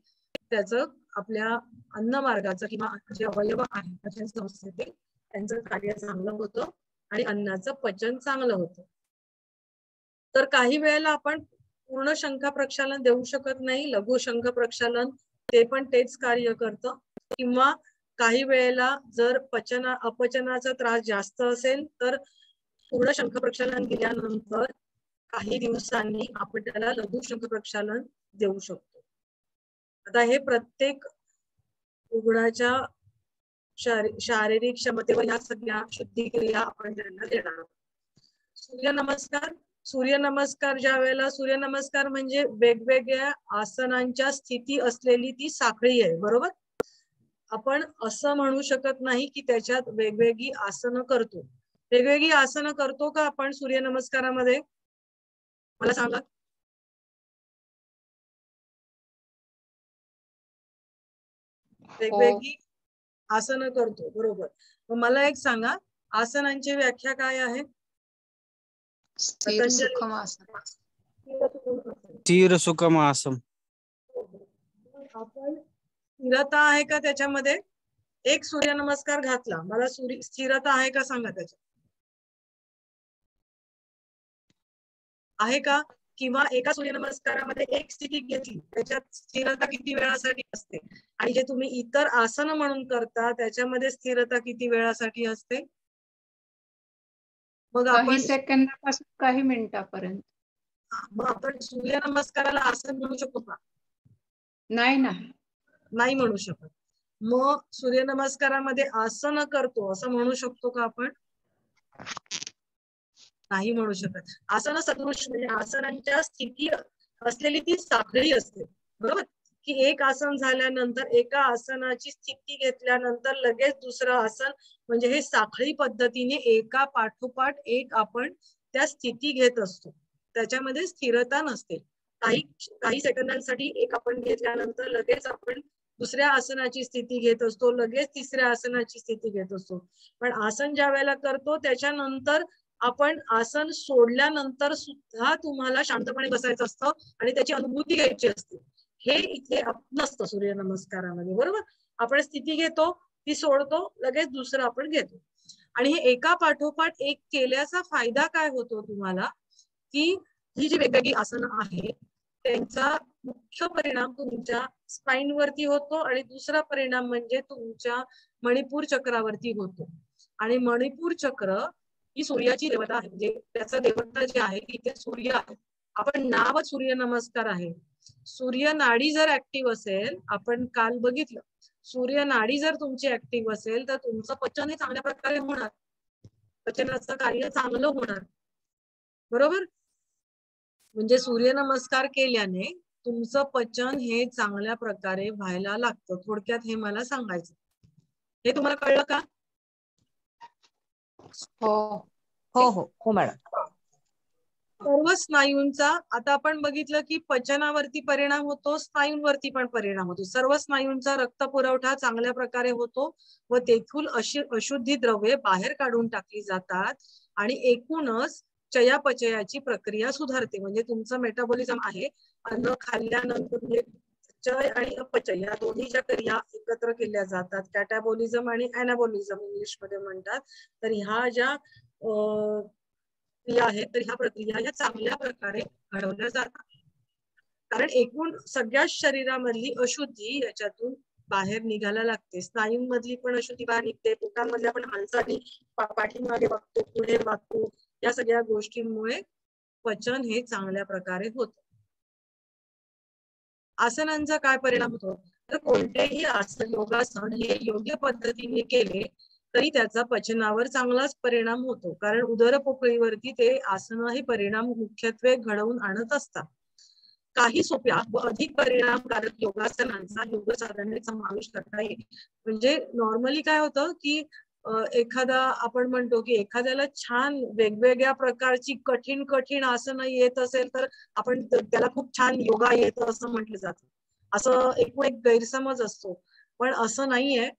त्याचं आपल्या अन्नमार्गाचं किंवा जे अवयव आहे पचन संस्थेचे त्यांचं कार्य चांगलं होतं आणि अन्नाचं पचन चांगलं होतं. तर काही वेळेला आपण पूर्ण शंख प्रक्षालन देऊ शकत नाही. लघु शंख प्रक्षालन ते पण तेच कार्य करतं. किंवा काही वेळेला जर अपचनाचा त्रास जास्त असेल तर पूर्ण शंख प्रक्षालन दिल्यानंतर काही दिवसांनी आपण त्याला लघु शंख प्रक्षालन देऊ शकतो. आता हे प्रत्येक रुग्णाच्या शारीरिक क्षमतेवर या सगळ्या शुद्धिक्रिया आपण त्यांना देणार आहोत. सूर्यनमस्कार. सूर्यनमस्कार ज्या वेळेला सूर्यनमस्कार म्हणजे वेगवेगळ्या आसनांच्या स्थिती असलेली ती साखळी आहे, बरोबर. आपण असं म्हणू शकत नाही की त्याच्यात वेगवेगळी आसनं करतो. वेगवेगळी आसनं करतो का आपण सूर्यनमस्कारामध्ये? मला सांगा. वेगवेगळी आसनं करतो, बरोबर. मग मला एक सांगा, आसनांची व्याख्या काय आहे? स्थिर सुखम आसन. स्थिर सुखम आसन. आपण स्थिरता आहे का त्याच्यामध्ये? एक सूर्यनमस्कार घातला, मला स्थिरता आहे का सांगा त्याच्यात? आहे का? किंवा एका सूर्यनमस्कारामध्ये एक स्थिती घेतली त्याच्यात स्थिरता किती वेळासाठी असते आणि जे तुम्ही इतर आसन म्हणून करता त्याच्यामध्ये स्थिरता किती वेळासाठी असते? मग काही सेकंदापासून काही मिनिटापर्यंत. मग आपण सूर्यनमस्काराला आसन म्हणू शकतो का? नाही नाही म्हणू शकत. मग सूर्यनमस्कारामध्ये आसन करतो असं म्हणू शकतो का आपण? नाही म्हणू शकत. आसन सदृश म्हणजे आसनांच्या स्थिती असलेली ती साखळी असते, बरोबर. की एक आसन झाल्यानंतर एका आसनाची स्थिती घेतल्यानंतर लगेच दुसरं आसन, म्हणजे हे साखळी पद्धतीने एका पाठोपाठ एक आपण त्या स्थिती घेत असतो. त्याच्यामध्ये स्थिरता नसते. काही सेकंदांसाठी एक आपण घेतल्यानंतर लगेच आपण दुसऱ्या आसनाची स्थिती घेत असतो, लगेच तिसऱ्या आसनाची स्थिती घेत असतो. पण आसन ज्या वेळेला करतो त्याच्यानंतर आपण आसन सोडल्यानंतर सुद्धा तुम्हाला शांतपणे बसायचं असतं आणि त्याची अनुभूती घ्यायची असते. हे इथे नसतं सूर्यनमस्कारामध्ये, बरोबर. आपण स्थिती घेतो, ती सोडतो, लगेच दुसरं आपण घेतो. आणि हे एका पाठोपाठ एक केल्याचा फायदा काय होतो तुम्हाला, की ही जी वेगवेगळी आसनं आहेत त्यांचा मुख्य परिणाम तुमच्या स्पाइन वरती होतो आणि दुसरा परिणाम म्हणजे तुमच्या मणिपूर चक्रावरती होतो. आणि मणिपूर चक्र ही सूर्याची देवता आहे, म्हणजे त्याचा देवता जे आहे तिथे सूर्य आहे. आपण नाव सूर्य नमस्कार आहे. सूर्य नाडी जर ऍक्टिव्ह असेल, आपण काल बघितलं, सूर्य नाडी जर तुमची ऍक्टिव्ह असेल तर तुमचं पचन हे चांगल्या प्रकारे होणार, पचनाचं कार्य चांगलं होणार, बरोबर. म्हणजे सूर्यनमस्कार केल्याने तुमचं पचन हे चांगल्या प्रकारे व्हायला लागतं. थोडक्यात हे मला सांगायचं. हे तुम्हाला कळलं का? हो हो हो हो मॅडम. सर्व स्नायूंचा आता आपण बघितलं की पचनावरती परिणाम होतो, स्नायूंवरती पण परिणाम होतो. सर्व स्नायूंचा रक्त पुरवठा चांगल्या प्रकारे होतो व तेथून अशुद्धी द्रव्ये बाहेर काढून टाकली जातात आणि एकूणच चयापचयाची प्रक्रिया सुधारते. म्हणजे तुमचं मेटाबॉलिझम आहे, अन्न खाल्ल्यानंतर चय आणि अपचय या दोन्हीच्या क्रिया एकत्र केल्या जातात. कॅटाबॉलिझम आणि अॅनाबॉलिझम इंग्लिश मध्ये म्हणतात. तर ह्या ज्या क्रिया आहेत तर ह्या प्रक्रिया या चांगल्या प्रकारे घडवल्या जातात. कारण एकूण सगळ्या शरीरामधली अशुद्धी याच्यातून बाहेर निघायला लागते. स्नायूंमधली पण अशुद्धी बाहेर निघते, पोटांमधल्या पण हालचाली, पाठीमागे वागतो, पुढे वागतो, या सगळ्या गोष्टींमुळे पचन हे चांगल्या प्रकारे होतं. आसनांचा काय परिणाम होतो तर कोणतेही आसन, योगासन हे योग्य पद्धतीने केले तरी त्याचा पचनावर चांगलाच परिणाम होतो. कारण उदर पोकळीवरती ते आसन हे परिणाम मुख्यत्वे घडवून आणत असतात. काही सोप्या व अधिक परिणामकारक योगासनांचा योग साधनेत समावेश करता येईल. म्हणजे नॉर्मली काय होतं की एखादा आपण म्हणतो की एखाद्याला छान वेगवेगळ्या प्रकारची कठीण कठीण आसनं येत असेल तर आपण त्याला खूप छान योगा येतं असं म्हटलं जातं. असं एकूण एक गैरसमज असतो, पण असं नाहीये.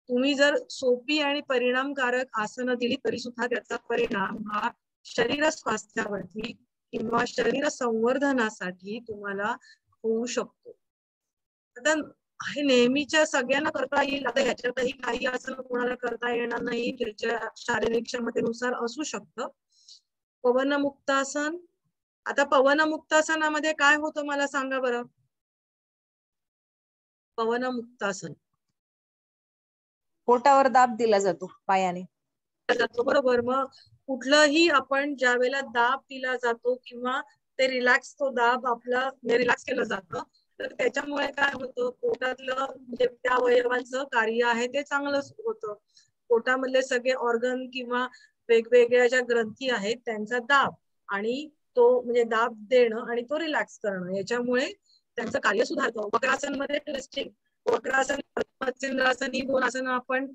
तुम्ही जर सोपी आणि परिणामकारक आसनं दिली तरी सुद्धा त्याचा परिणाम हा शरीर स्वास्थ्यावरती किंवा शरीर संवर्धनासाठी तुम्हाला होऊ शकतो. आता हे नेहमीच्या सगळ्यांना करता येईल, आता ह्याच्यातही काही आसन कोणाला करता येणार नाही, त्याच्या शारीरिक क्षमतेनुसार असू शकतं. पवनमुक्तासन, आता पवनमुक्तासनामध्ये काय होतं मला सांगा बरं. पवनमुक्तासन पोटावर दाब दिला जातो पायाने. जातो बरोबर. मग कुठलंही आपण ज्या वेळेला दाब दिला जातो किंवा ते रिलॅक्स, तो दाब आपला रिलॅक्स केलं जातं, तर त्याच्यामुळे काय होतं, पोटातलं म्हणजे त्या अवयवांचं कार्य आहे ते चांगलं होतं. पोटामधले सगळे ऑर्गन किंवा वेगवेगळ्या ज्या ग्रंथी आहेत त्यांचा दाब आणि तो म्हणजे दाब देणं आणि तो रिलॅक्स करणं, याच्यामुळे त्यांचं कार्य सुधारतं. वक्रासनमध्ये ट्विस्टिंग, वक्रासन, मत्स्येंद्रासन ही दोन आसनं आपण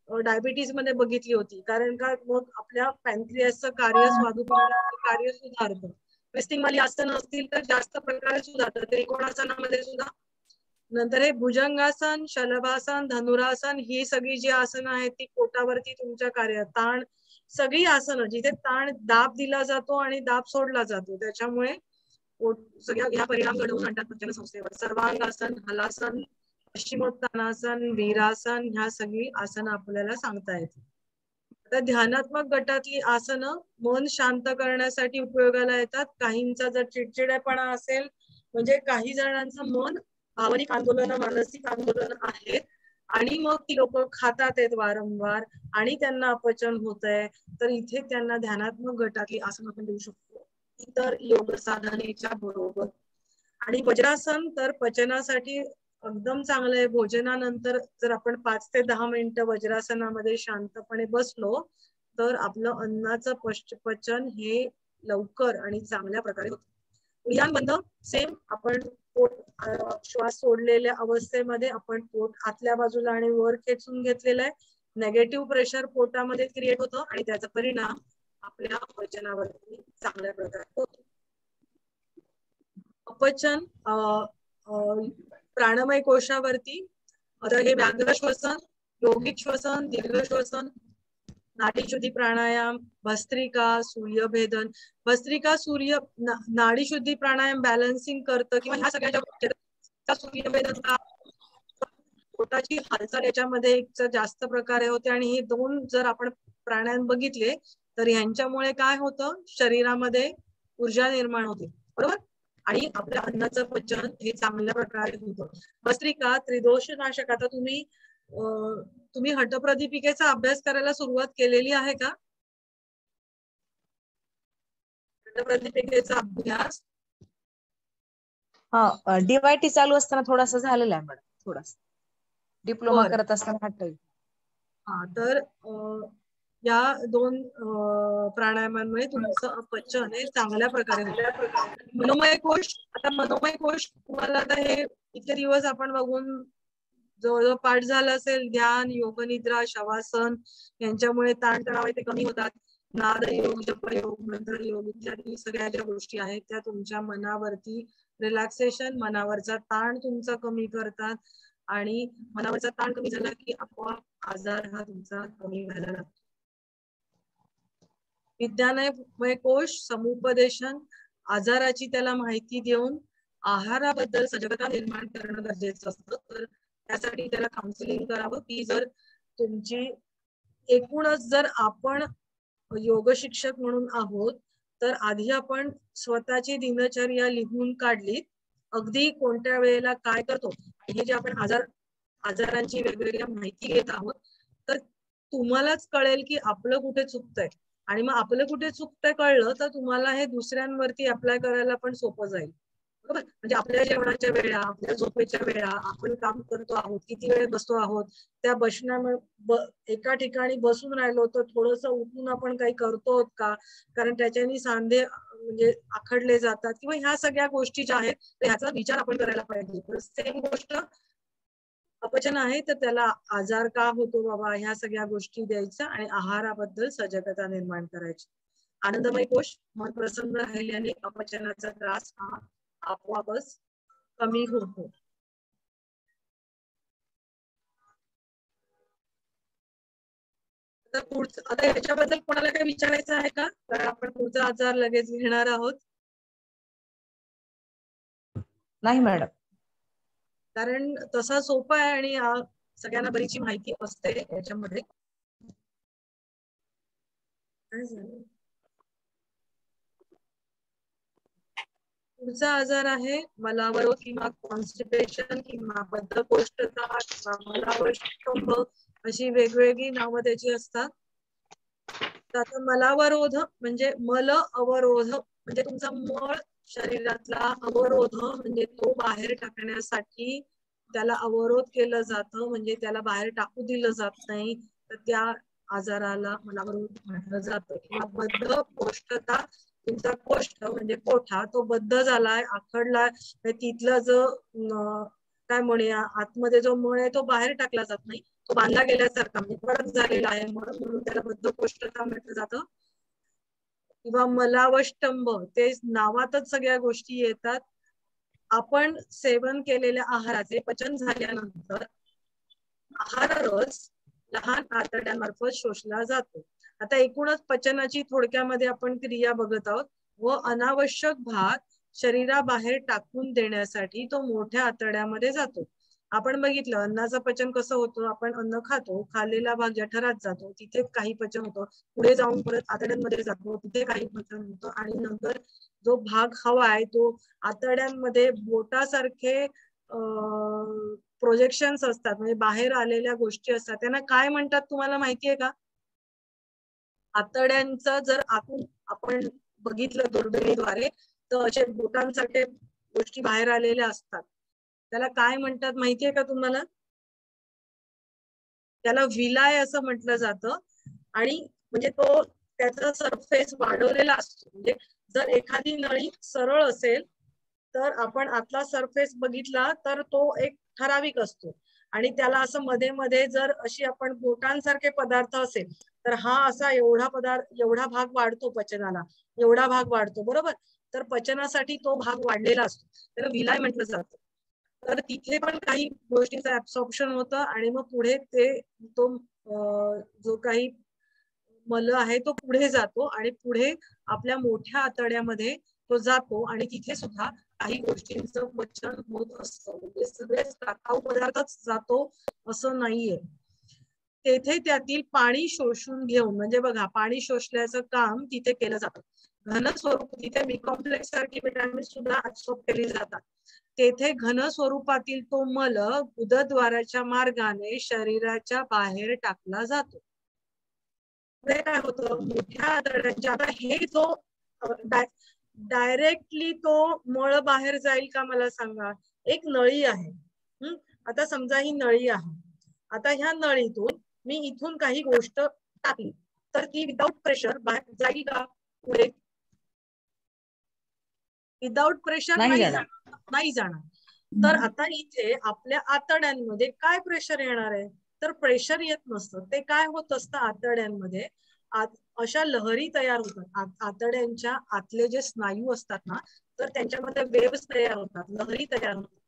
डायबिटीज मध्ये बघितली होती. कारण का, मग आपल्या पॅनक्रियासचं कार्य, स्वादुपिंडाचं कार्य सुधारतं. ट्विस्टिंग वाली आसनं असतील तर जास्त प्रकारे सुधारतं. त्रिकोणासनामध्ये सुद्धा. नंतर हे भुजंगासन, शलभासन, धनुरासन ही सगळी जी आसनं आहेत ती पोटावरती तुमच्या कार्य, ताण, सगळी आसनं जिथे ताण दाब दिला जातो आणि दाब सोडला जातो त्याच्यामुळे सगळ्या ह्या परिणाम घडवून आणतात पचन संस्थेवर. सर्वांगासन, हलासन, पश्चिमोत्तानासन, वीरासन ह्या सगळी आसनं आपल्याला सांगता येतील. आता ध्यानात्मक गटातली आसनं मन शांत करण्यासाठी उपयोगाला येतात. काहींचा जर चिडचिडेपणा असेल, म्हणजे काही जणांचं मन भावनिक आंदोलन, मानसिक आंदोलन आहेत आणि मग ती लोक खातात आहेत वारंवार आणि त्यांना अपचन होत आहे, तर इथे त्यांना ध्यानात्मक गटातली आसनं आपण देऊ शकतो इतर योग साधनेच्या बरोबर. आणि वज्रासन तर पचनासाठी एकदम चांगलं आहे. भोजनानंतर जर आपण 5 ते 10 मिनिटं वज्रासनामध्ये शांतपणे बसलो तर आपलं अन्नाचं पचन हे लवकर आणि चांगल्या प्रकारे होतं. उद्यान बंद, सेम आपण पोट श्वास सोडलेल्या अवस्थेमध्ये आपण पोट आतल्या बाजूला आणि वर खेचून घेतलेलं आहे. नेगेटिव्ह प्रेशर पोटामध्ये क्रिएट होतं आणि त्याचा परिणाम आपल्या पचनावरती चांगल्या प्रकारे होतो. अपचन प्राणमय कोशावरती, आता हे व्याघ्र श्वसन, योगिक श्वसन, दीर्घ श्वसन, नाडीशुद्धी प्राणायाम, भस्त्रिका, सूर्यभेदन. भस्त्रिका सूर्य नाडीशुद्धी प्राणायाम बॅलन्सिंग करतं किंवा ह्या सगळ्या सूर्यभेदन पोटाची हालचाल याच्यामध्ये जास्त प्रकारे होते. आणि हे दोन जर आपण प्राणायाम बघितले तर ह्यांच्यामुळे काय होतं, शरीरामध्ये ऊर्जा निर्माण होते बरोबर, आणि आपल्या अन्नाचं पचन हे चांगल्या प्रकारे होतं. भस्त्रिका त्रिदोष नाशक. आता तुम्ही हटप्रदीपिकेचा अभ्यास करायला सुरुवात केलेली आहे का? हटप्रदीपिकेचा अभ्यास डीवायटी चालू असताना थोडासा झालेला आहे मॅडम, थोडासा डिप्लोमा करत असताना हट्ट. हा, तर या दोन प्राणायामांमुळे तुमचं अपचन हे चांगल्या प्रकारे होतं. मनोमय कोश, आता मनोमय कोश तुम्हाला आता हे इतके दिवस आपण बघून जवळजवळ पाठ झालं असेल. ध्यान, योगनिद्रा, शवासन यांच्यामुळे ताणतणाव ते कमी होतात. नाद योग, जपयोग, मंत्र योग इत्यादी सगळ्या ज्या गोष्टी आहेत त्या तुमच्या मनावरती रिलॅक्सेशन, मनावरचा ताण तुमचा कमी करतात आणि मनावरचा ताण कमी झाला की आपोआप आजार हा तुमचा कमी व्हायला लागतो. विज्ञानमय कोश, समुपदेशन, आजाराची त्याला माहिती देऊन आहाराबद्दल सजगता निर्माण करणं गरजेचं असतं. तर त्यासाठी त्याला काउन्सिलिंग करावं की जर तुमची एकूणच जर आपण योग शिक्षक म्हणून आहोत तर आधी आपण स्वतःची दिनचर्या लिहून काढली, अगदी कोणत्या वेळेला काय करतो, हे जे आपण आजारांची वेगवेगळ्या माहिती घेत आहोत, तर तुम्हालाच कळेल की आपलं कुठे चुकतंय. आणि मग आपलं कुठे चुकतंय कळलं तर तुम्हाला हे दुसऱ्यांवरती अप्लाय करायला पण सोपं जाईल बरोबर. म्हणजे आपल्या जेवणाच्या वेळा, आपल्या झोपेच्या वेळा, आपण काम करतो आहोत, किती वेळ बसतो आहोत, त्या बसण्यामुळे एका ठिकाणी बसून राहिलो तर थोडंसं उठून आपण काही करतो का, कारण त्याच्यानी सांधे म्हणजे आखडले जातात किंवा ह्या सगळ्या गोष्टी ज्या आहेत तर ह्याचा विचार आपण करायला पाहिजे. सेम गोष्ट अपचन आहे तर त्याला आजार का होतो बाबा ह्या सगळ्या गोष्टी द्यायच्या आणि आहाराबद्दल सजगता निर्माण करायची. आनंदमय कोश मन प्रसन्न राहिल्याने अपचनाचा त्रास हा आपोआपच कमी होतो. आता याच्याबद्दल कोणाला काही विचारायचं आहे का? तर आपण पुढचा आजार लगेच घेणार आहोत. नाही मॅडम. कारण तसा सोपा आहे आणि सगळ्यांना बरीचशी माहिती असते याच्यामध्ये. काय झालं? पुढचा आजार आहे मलावरोध किंवा कॉन्स्टिपेशन किंवा बद्धकोष्ठता किंवा मलावष्टंभ अशी वेगवेगळी नावं त्याची असतात. तर आता मलावरोध म्हणजे मल अवरोध म्हणजे तुमचा मळ शरीरातला अवरोध म्हणजे तो बाहेर टाकण्यासाठी त्याला अवरोध केलं जातं म्हणजे त्याला बाहेर टाकू दिलं जात नाही तर त्या आजाराला मलावरोध म्हटलं जातं. किंवा बद्धकोष्ठता तुमचा कोष्ठ म्हणजे कोठा तो बद्ध झालाय आखडलाय तिथला जो काय म्हणूया आतमध्ये जो मळ आहे तो बाहेर टाकला जात नाही तो बांधला गेल्यासारखा म्हणजे कडक झालेला आहे म्हणून त्याला बद्धकोष्ठता म्हटलं जातं. किंवा मलावष्टंभ ते नावातच सगळ्या गोष्टी येतात. आपण सेवन केलेल्या आहाराचे पचन झाल्यानंतर आहार रस लहान आतड्यांमार्फत शोषला जातो. आता एकूणच पचनाची थोडक्यामध्ये आपण क्रिया बघत आहोत व अनावश्यक भाग शरीराबाहेर टाकून देण्यासाठी तो मोठ्या आतड्यामध्ये जातो. आपण बघितलं अन्नाचं पचन कसं होतं. आपण अन्न खातो खाल्लेला भाग जठरात जातो तिथे काही पचन होतं पुढे जाऊन परत आतड्यांमध्ये जातो तिथे काही पचन होतं आणि नंतर जो भाग हवाय तो आतड्यांमध्ये बोटासारखे प्रोजेक्शन्स असतात म्हणजे बाहेर आलेल्या गोष्टी असतात त्यांना काय म्हणतात तुम्हाला माहितीये का? आतड्यांचं जर आतून आपण बघितलं दुर्बिणीद्वारे तर असे बोटांसारखे गोष्टी बाहेर आलेल्या असतात त्याला काय म्हणतात माहितीये का तुम्हाला? त्याला विलाय असं म्हटलं जातं. आणि म्हणजे तो त्याचा सरफेस वाढवलेला असतो म्हणजे जर एखादी नळी सरळ असेल तर आपण आतला सरफेस बघितला तर तो एक ठराविक असतो आणि त्याला असं मध्ये मध्ये जर अशी आपण बोटांसारखे पदार्थ असेल तर हा असा एवढा भाग वाढतो पचनाला एवढा भाग वाढतो बरोबर. तर पचनासाठी तो भाग वाढलेला असतो त्याला विलाय म्हटलं जातं. तर तिथे पण काही गोष्टींचं ऍब्सॉर्प्शन होतं आणि मग पुढे तो जो काही मल आहे तो पुढे जातो आणि पुढे आपल्या मोठ्या आतड्यामध्ये तो जातो आणि तिथे सुद्धा काही गोष्टींचं पचन होत असतं म्हणजे सगळेच टाकाऊ पदार्थच जातो असं नाहीये. तेथे त्यातील पाणी शोषून घेऊन म्हणजे बघा पाणी शोषल्याचं काम तिथे केलं जातं. घन स्वरूप तिथे बी कॉम्प्लेक्स सारखी विटॅमिन सुद्धा ऍब्सॉर्ब केली जातात. तेथे घन स्वरूपातील तो मल गुदद्वाराच्या मार्गाने शरीराच्या बाहेर टाकला जातो. पुढे काय होतं मोठ्या आतड्यांच्या आता हे जो डायरेक्टली तो मळ बाहेर जाईल का मला सांगा. एक नळी आहे आता समजा ही नळी आहे. आता ह्या नळीतून मी इथून काही गोष्ट टाकली तर ती विदाउट प्रेशर बाहेर जाईल का पुढे? विदाउट प्रेशर नाही जाणार. तर आता इथे आपल्या आतड्यांमध्ये काय प्रेशर येणार आहे तर प्रेशर येत नसतं. ते काय होत असतं आतड्यांमध्ये अशा लहरी तयार होतात. आतड्यांच्या आतले जे स्नायू असतात ना तर त्यांच्यामध्ये वेव्स तयार होतात लहरी तयार होतात.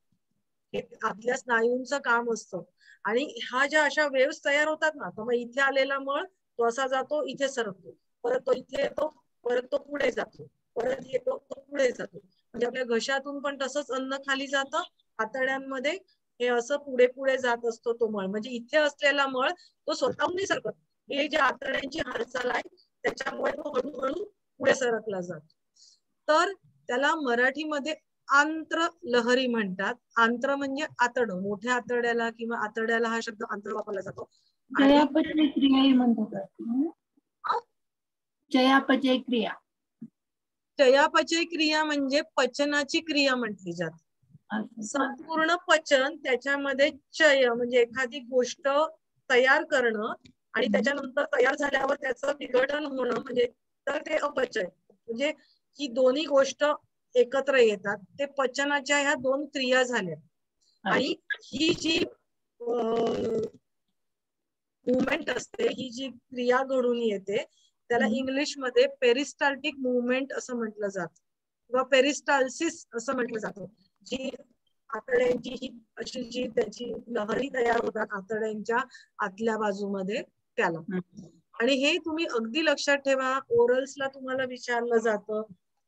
हे आतल्या स्नायूंचं काम असतं आणि ह्या ज्या अशा वेव्स तयार होतात ना तर मग इथे आलेला मळ तो असा जातो इथे सरकतो परत तो इथे येतो परत तो पुढे जातो परत येतो तो पुढे जातो. म्हणजे आपल्या घशातून पण तसंच अन्न खाली जातं आतड्यांमध्ये हे असं पुढे पुढे जात असतो तो मळ. म्हणजे इथे असलेला मळ तो स्वतःहून नाही सरकत. हे जे आतड्यांची हालचाल आहे त्याच्यामुळे तो हळूहळू पुढे सरकला जातो. तर त्याला मराठीमध्ये आंत्र लहरी म्हणतात. आंत्र म्हणजे आतडं मोठ्या आतड्याला किंवा आतड्याला हा शब्द आंत्र वापरला जातो. चयापचय क्रिया म्हणतात. चयापचय क्रिया चयापचय क्रिया म्हणजे पचनाची क्रिया म्हटली जाते. संपूर्ण पचन त्याच्यामध्ये चय म्हणजे एखादी गोष्ट तयार करणं आणि त्याच्यानंतर तयार झाल्यावर त्याचं विघटन होणं म्हणजे तर ते अपचय म्हणजे ही दोन्ही गोष्ट एकत्र येतात. ते पचनाच्या ह्या दोन क्रिया झाल्या. आणि ही जी मुवमेंट असते, ही जी क्रिया घडून येते, त्याला इंग्लिश मध्ये पेरिस्टाल्टिक मुवमेंट असं म्हटलं जातं किंवा पेरिस्टाल्सिस असं म्हटलं जातं. जी आतड्यांची ही अशी जी त्याची लहरी तयार होतात आतड्यांच्या आतल्या बाजूमध्ये, त्याला. आणि हे तुम्ही अगदी लक्षात ठेवा, ओरल्सला तुम्हाला विचारलं जातं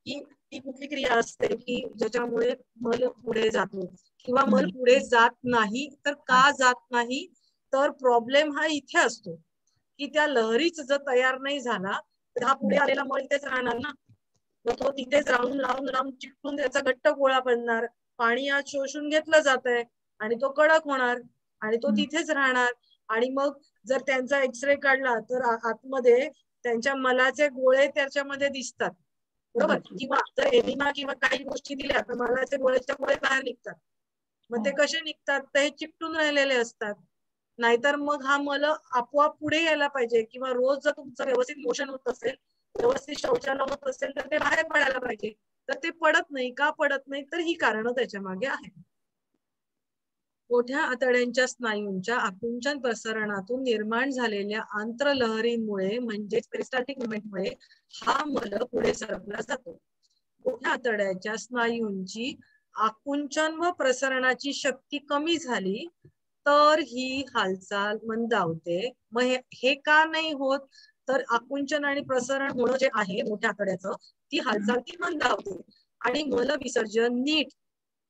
की ती कुठली क्रिया असते की ज्याच्यामुळे मल पुढे जातो किंवा मल पुढे जात नाही. तर का जात नाही, तर प्रॉब्लेम हा इथे असतो की त्या लहरीच जर तयार नाही झाला तर हा पुढे आलेला मल इथेच राहणार ना. तो तिथेच राहून राहून राहून चिकटून त्याचा घट्ट गोळा बनणार. पाणी आज शोषून घेतलं जात आहे आणि तो कडक होणार आणि तो तिथेच राहणार. आणि मग जर त्यांचा एक्सरे काढला तर आतमध्ये त्यांच्या मलाचे गोळे त्याच्यामध्ये दिसतात, बरोबर. किंवा जर एनिमा किंवा काही गोष्टी दिल्या तर मलाचे गोळेच्या गोळे बाहेर निघतात. मग ते कसे निघतात, तर हे चिकटून राहिलेले असतात. नाहीतर मग हा मल आपोआप पुढे यायला पाहिजे किंवा रोज जर तुमचं व्यवस्थित मोशन होत असेल, व्यवस्थित शौचालय होत असेल तर ते बाहेर पडायला पाहिजे. तर ते पडत नाही. का पडत नाही, तर ही कारणं त्याच्या मागे आहेत. मोठ्या आतड्यांच्या स्नायूंच्या आकुंचन प्रसरणातून निर्माण झालेल्या आंतरलहरींमुळे म्हणजेच पेरिस्टाल्टिक मुवमेंटमुळे हा मल पुढे सरकला जातो. मोठ्या आतड्याच्या स्नायूंची आकुंचन व प्रसरणाची शक्ती कमी झाली तर ही हालचाल मंदावते. मग हे का नाही होत, तर आकुंचन आणि प्रसरण होणं जे आहे मोठ्या आतड्याचं, ती हालचाल ती मंदावते आणि मल विसर्जन नीट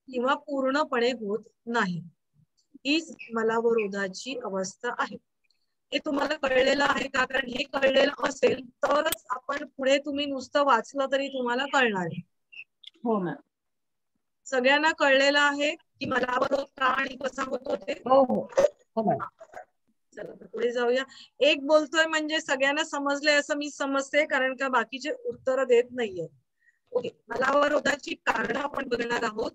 किंवा पूर्णपणे होत नाही. हीच मलावरोधाची अवस्था आहे. हे तुम्हाला कळलेलं आहे का? कारण हे कळलेलं असेल तरच आपण पुढे तुम्ही नुसतं वाचलं तरी तुम्हाला कळणार आहे. हो मॅम. सगळ्यांना कळलेलं आहे की मलावरोध का आणि कसा होतो ते? हो हो हो मॅम. चला पुढे जाऊया. एक बोलतोय म्हणजे सगळ्यांना समजलंय असं मी समजते, कारण का बाकीचे उत्तर देत नाहीये. ओके, मलावरोधाची कारणं आपण बघणार आहोत.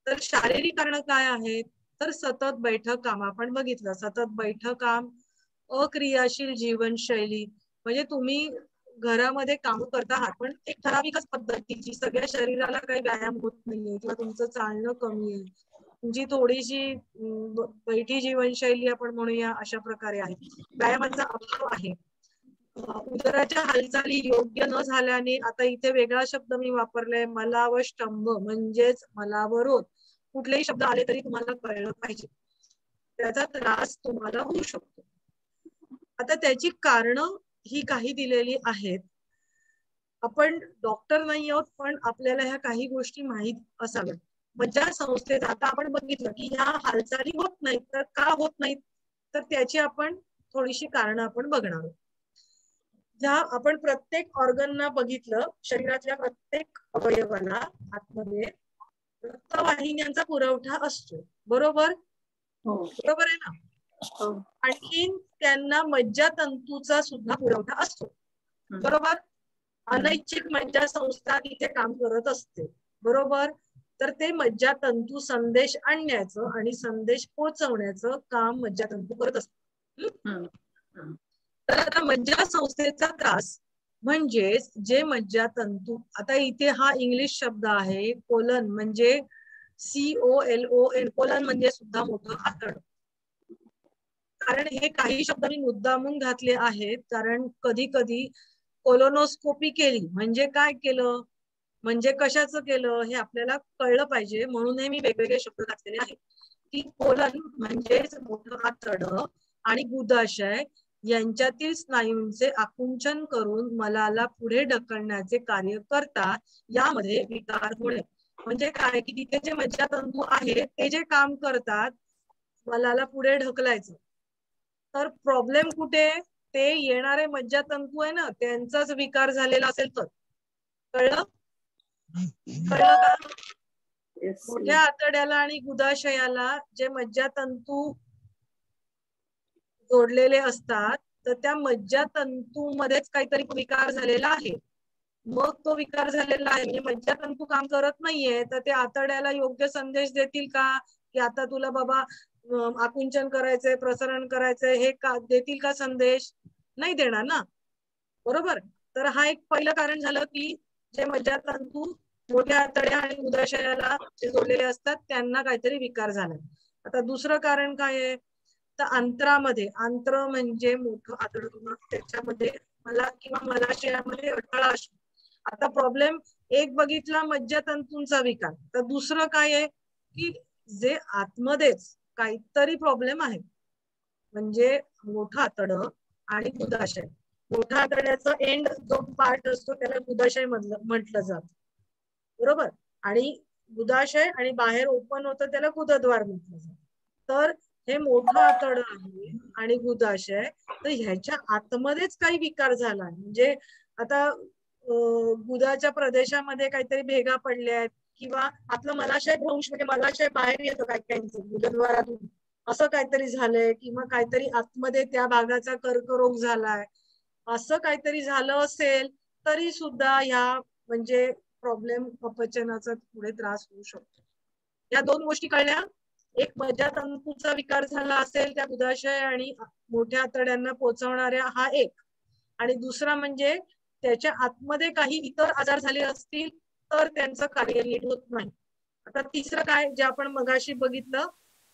तर शारीरिक कारणं काय आहेत, तर सतत बैठक काम आपण बघितलं. सतत बैठक काम, अक्रियाशील जीवनशैली, म्हणजे तुम्ही घरामध्ये काम करता आहात पण एक ठराविकच पद्धतीची, सगळ्या शरीराला काही व्यायाम होत नाहीये किंवा तुमचं चालणं कमी आहे, तुमची थोडीशी बैठी जीवनशैली आपण म्हणूया अशा प्रकारे आहे. व्यायामाचा अभाव आहे. उदराच्या हालचाली योग्य न झाल्याने, आता इथे वेगळा शब्द मी वापरलाय, मलावष्टंभ म्हणजेच मलावरोध. कुठलेही शब्द आले तरी तुम्हाला कळलं पाहिजे, त्याचा त्रास तुम्हाला होऊ शकतो. आता त्याची कारणं ही काही दिलेली आहेत. आपण डॉक्टर नाही आहोत पण आपल्याला ह्या काही गोष्टी माहीत असाव्यात. मज्जा संस्थेत आता आपण बघितलं की ह्या हालचाली होत नाहीत, तर का होत नाहीत, तर त्याची आपण थोडीशी कारणं आपण बघणार आहोत. ज्या आपण प्रत्येक ऑर्गनना बघितलं, शरीरातल्या प्रत्येक अवयवाला आतमध्ये रक्तवाहिन्यांचा पुरवठा असतो, बरोबर. बरोबर आहे ना. आणखीन त्यांना मज्जातंतूचा सुद्धा पुरवठा असतो, बरोबर. अनैच्छिक मज्जा संस्था तिथे काम करत असते, बरोबर. तर ते मज्जातंतू संदेश आणण्याचं आणि संदेश पोहोचवण्याचं काम मज्जातंतू करत असतात. तर आता मज्जा संस्थेचा त्रास म्हणजेच जे मज्जातंतू, आता इथे हा इंग्लिश शब्द आहे कोलन, म्हणजे COLON, कोलन म्हणजे सुद्धा मोठं आतड. कारण हे काही शब्द मी मुद्दामून घातले आहेत, कारण कधी कधी कोलोनोस्कोपी केली म्हणजे काय केलं, म्हणजे कशाचं केलं हे आपल्याला कळलं पाहिजे, म्हणून हे मी वेगवेगळे शब्द घातलेले आहेत. की कोलन म्हणजेच मोठं आतड आणि गुदाशय यांच्यातील स्नायूंचे आकुंचन करून मलाला पुढे ढकलण्याचे कार्य करतात. यामध्ये विकार होणे म्हणजे काय, की तिथे जे मज्जातंतू आहेत ते जे काम करतात मलाला पुढे ढकलायचं. तर प्रॉब्लेम कुठे, ते येणारे मज्जातंतू आहे ना त्यांचाच विकार झालेला असेल तर. कळलं कळलं का? मोठ्या आतड्याला आणि गुदाशयाला जे मज्जातंतू जोडलेले असतात तर त्या मज्जातंतूमध्येच काहीतरी विकार झालेला आहे. मग तो विकार झालेला आहे म्हणजे मज्जातंतू काम करत नाहीये, तर ते आतड्याला योग्य संदेश देतील का की आता तुला बाबा आकुंचन करायचंय, प्रसरण करायचंय, हे का देतील का संदेश? नाही देणार ना, बरोबर. तर हा एक पहिलं कारण झालं की जे मज्जातंतू मोठ्या आतड्या आणि उदाशयाला जोडलेले असतात त्यांना काहीतरी विकार झालाय. आता दुसरं कारण काय आहे, तर अंतरामध्ये, अंतर म्हणजे मोठं आतडं, त्याच्यामध्ये मला किंवा मलाशयामध्ये अडथळा असतो. आता प्रॉब्लेम एक बघितला मज्जातंतूंचा विकार, तर दुसरं काय आहे की जे आतमध्येच काहीतरी प्रॉब्लेम आहे, म्हणजे मोठं आतडं आणि गुदाशय. मोठ्या आतड्याचा एंड जो पार्ट असतो त्याला गुदाशय म्हटलं जातं, बरोबर, आणि गुदाशय आणि बाहेर ओपन होतं त्याला गुदद्वार म्हटलं जातं. तर हे मोठं आतडं आहे आणि गुदाशय, तर ह्याच्या आतमध्येच काही विकार झाला, म्हणजे आता गुदाच्या प्रदेशामध्ये काहीतरी भेगा पडल्या आहेत किंवा आपलं मलाशय भ्रंश, म्हणजे मलाशय बाहेर येतं काही काहींचं गुदद्वारातून, असं काहीतरी झालंय किंवा काहीतरी आतमध्ये त्या भागाचा कर्करोग झालाय, असं काहीतरी झालं असेल तरी सुद्धा ह्या म्हणजे प्रॉब्लेम अपचनाचा पुढे त्रास होऊ शकतो. या दोन गोष्टी कळल्या, एक मज्जातंतूचा विकार झाला असेल त्या गुदाशय आणि मोठ्या आतड्यांना पोहोचवणाऱ्या हा एक, आणि दुसरा म्हणजे त्याच्या आतमध्ये काही इतर आजार झाले असतील तर त्यांचं कार्य नीट होत नाही. आता तिसरं काय, जे आपण मगाशी बघितलं,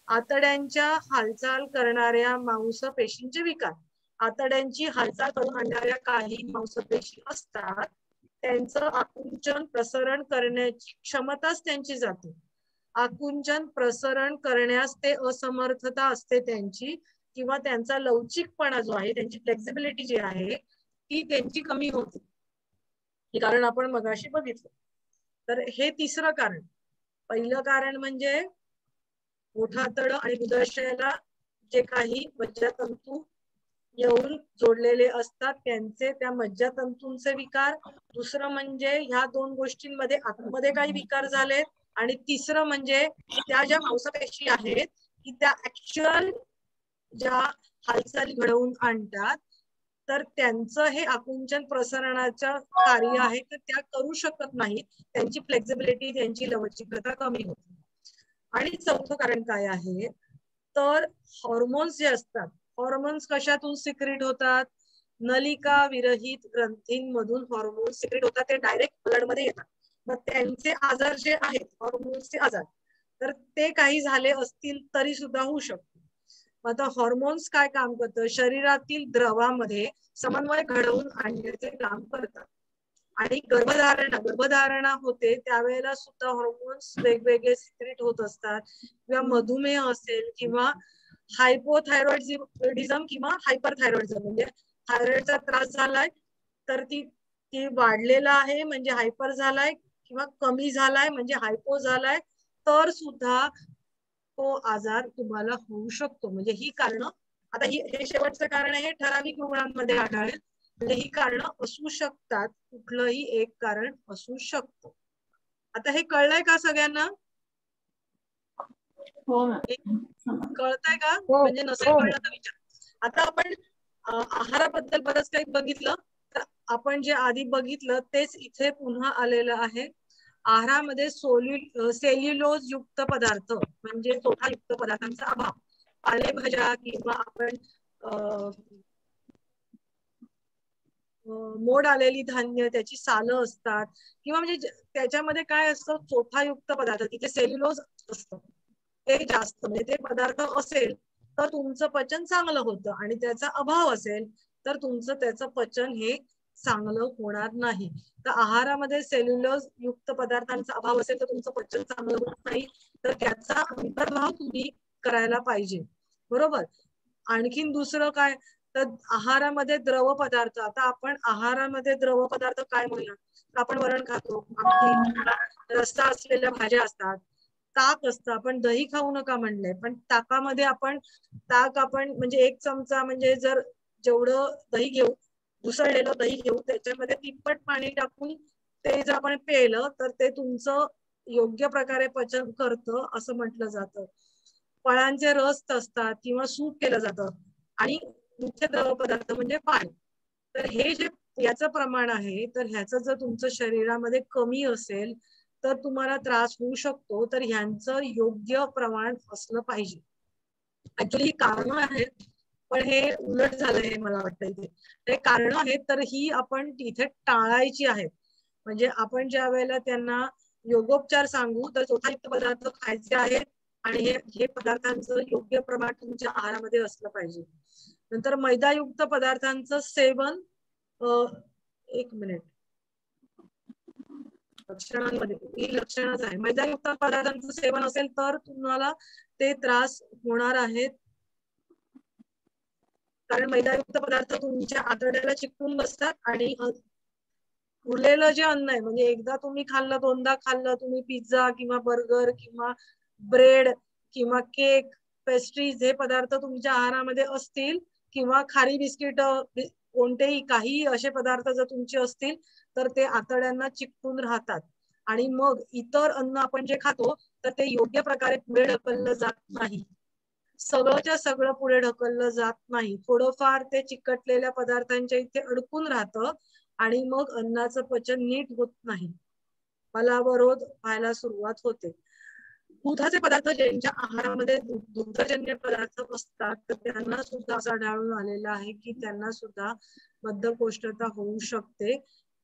आतड्यांच्या हालचाल करणाऱ्या मांसपेशींचे विकार. आतड्यांची हालचाल करून आणणाऱ्या काही मांसपेशी असतात, त्यांचं आकुंचन प्रसरण करण्याची क्षमताच त्यांची जाते. आकुंचन प्रसरण करण्यास ते असमर्थता असते त्यांची, किंवा त्यांचा लवचिकपणा जो आहे, त्यांची फ्लेक्झिबिलिटी जी आहे ती त्यांची कमी होते. हे कारण आपण मगाशी बघितलं. तर हे तिसरं कारण. पहिलं कारण म्हणजे मोठं आतडं आणि गुदाशयाला जे काही मज्जातंतू येऊन जोडलेले असतात त्यांचे, त्या मज्जातंतूंचे विकार. दुसरं म्हणजे ह्या दोन गोष्टींमध्ये आतमध्ये काही विकार झालेत, आणि तिसरं म्हणजे त्या ज्या मांसपेशी आहेत की त्या ऍक्च्युअल ज्या हालचाली घडवून आणतात, तर त्यांचं हे आकुंचन प्रसरणाचं कार्य आहे, तर त्या करू शकत नाहीत, त्यांची फ्लेक्झिबिलिटी, त्यांची लवचिकता कमी होते. आणि चौथं कारण काय आहे, तर हॉर्मोन्स जे असतात, हॉर्मोन्स कशातून सिक्रेट होतात, नलिका विरहित ग्रंथींमधून हॉर्मोन्स सिक्रेट होतात, ते डायरेक्ट ब्लड मध्ये येतात. मग त्यांचे आजार जे आहेत, हॉर्मोन्सचे आजार, तर ते काही झाले असतील तरी सुद्धा होऊ शकतो. आता हॉर्मोन्स काय काम करतं, शरीरातील द्रवामध्ये समन्वय घडवून आणण्याचे काम करतात. आणि गर्भधारणा होते त्यावेळेला सुद्धा हॉर्मोन्स वेगवेगळे सिक्रेट होत असतात, किंवा मधुमेह असेल किंवा हायपोथायरॉइडिझम किंवा हायपरथायरॉइडिझम, म्हणजे थायरॉइडचा त्रास झालाय तर ती वाढलेला आहे म्हणजे हायपर झालाय, किंवा कमी झालाय म्हणजे हायपो झालाय, तर सुद्धा तो आजार तुम्हाला होऊ शकतो. म्हणजे ही कारण, आता हे शेवटचं कारण आहे, ठराविक रुग्णांमध्ये आढळेल, म्हणजे ही कारण असू शकतात, कुठलंही एक कारण असू शकतं. आता हे कळलंय का सगळ्यांना? हो कळतंय का? म्हणजे नसेल कळलं तर विचार. आता आपण आहाराबद्दल बरंच काही बघितलं, तर आपण जे आधी बघितलं तेच इथे पुन्हा आलेलं आहे. आहारामध्ये सेल्युलोज युक्त पदार्थ म्हणजे चोथायुक्त पदार्थांचा अभाव, पालेभाज्या किंवा आपण मोड आलेली धान्य, त्याची सालं असतात, किंवा म्हणजे त्याच्यामध्ये काय असतं, चोथायुक्त पदार्थ, तिथे सेल्युलोज असतं ते जास्त, म्हणजे ते पदार्थ असेल तर तुमचं पचन चांगलं होतं, आणि त्याचा अभाव असेल तर तुमचं त्याचं पचन हे चांगलं होणार नाही. तर आहारामध्ये सेल्युलोज युक्त पदार्थांचा अभाव असेल तर तुमचं पचन चांगलं होत नाही, तर त्याचा अंतर्भाव तुम्ही करायला पाहिजे, बरोबर. आणखीन दुसरं काय, तर आहारामध्ये द्रव पदार्थ. आता आपण आहारामध्ये द्रव पदार्थ काय म्हणूया, आपण वरण खातो, रस्सा असलेल्या भाज्या असतात, ताक असतं, आपण दही खाऊ नका म्हणलंय, पण ताकामध्ये आपण म्हणजे 1 चमचा, म्हणजे जर जेवढं दही घेऊ, उसळलेलं दही घेऊ, त्याच्यामध्ये तिप्पट पाणी टाकून ते जर आपण पेलं तर ते तुमचं योग्य प्रकारे पचन करतं असं म्हटलं जातं. फळांचे रस असतात किंवा सूप केलं जातं, आणि मुख्य द्रव पदार्थ म्हणजे पाणी. तर हे जे याचं प्रमाण आहे, तर ह्याचं जर तुमचं शरीरामध्ये कमी असेल तर तुम्हाला त्रास होऊ शकतो. तर ह्यांचं योग्य प्रमाण असलं पाहिजे. ऍक्च्युली कारणं आहेत, पण हे उलट झालंय मला वाटतं. इथे हे कारणं आहेत, तर ही आपण इथे टाळायची आहेत. म्हणजे आपण ज्या वेळेला त्यांना योगोपचार सांगू तर चोथायुक्त पदार्थ खायचे आहेत आणि हे पदार्थांचं योग्य प्रमाण तुमच्या आहारामध्ये असलं पाहिजे. नंतर मैदायुक्त पदार्थांचं सेवन, एक मिनिट, लक्षणांमध्ये ही लक्षणच आहे. मैदायुक्त पदार्थांचं सेवन असेल तर तुम्हाला ते त्रास होणार आहेत, कारण मैदायुक्त पदार्थ तुमच्या आतड्याला चिकटून बसतात आणि उरलेलं जे अन्न आहे म्हणजे एकदा तुम्ही खाल्लं, दोनदा खाल्लं तुम्ही पिझ्झा किंवा बर्गर किंवा ब्रेड किंवा केक, पेस्ट्रीज हे पदार्थ तुमच्या आहारामध्ये असतील किंवा खारी बिस्किट कोणतेही काही असे पदार्थ जर तुमचे असतील तर ते आतड्यांना चिकटून राहतात आणि मग इतर अन्न आपण जे खातो तर ते योग्य प्रकारे पुढे ढकललं जात नाही. सगळंच्या सगळं पुढे ढकललं जात नाही, थोडंफार ते चिकटलेल्या पदार्थांच्या इथे अडकून राहतं आणि मग अन्नाचं पचन नीट होत नाही, मलावरोध व्हायला सुरुवात होते. दुधाचे पदार्थ ज्यांच्या आहारामध्ये दुग्धजन्य पदार्थ असतात तर त्यांना सुद्धा असं आढळून आलेलं आहे की त्यांना सुद्धा बद्धकोष्ठता होऊ शकते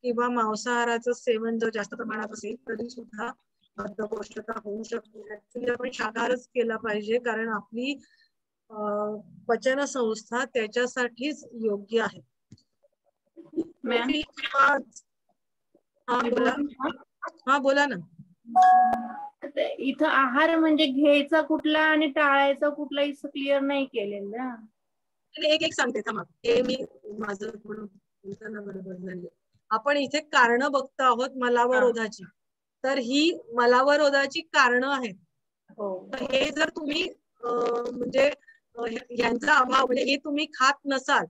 किंवा मांसाहाराचं सेवन जर जास्त प्रमाणात असेल तरी सुद्धा बद्धकोष्ठता होऊ शकते. ऍक्च्युली आपण शाकाहारच केला पाहिजे कारण आपली पचन संस्था त्याच्यासाठीच योग्य आहे. हा बोला ना. इथं आहार म्हणजे घ्यायचा कुठला आणि टाळायचा कुठला असं क्लिअर नाही केलेलं. एक एक सांगते थांबा, हे मी माझं बरोबर झाले. आपण इथे कारण बघतो आहोत मलावरोधाची, तर ही मलावरोधाची कारण आहेत. हे जर तुम्ही म्हणजे यांचा अभाव म्हणजे हे तुम्ही खात नसाल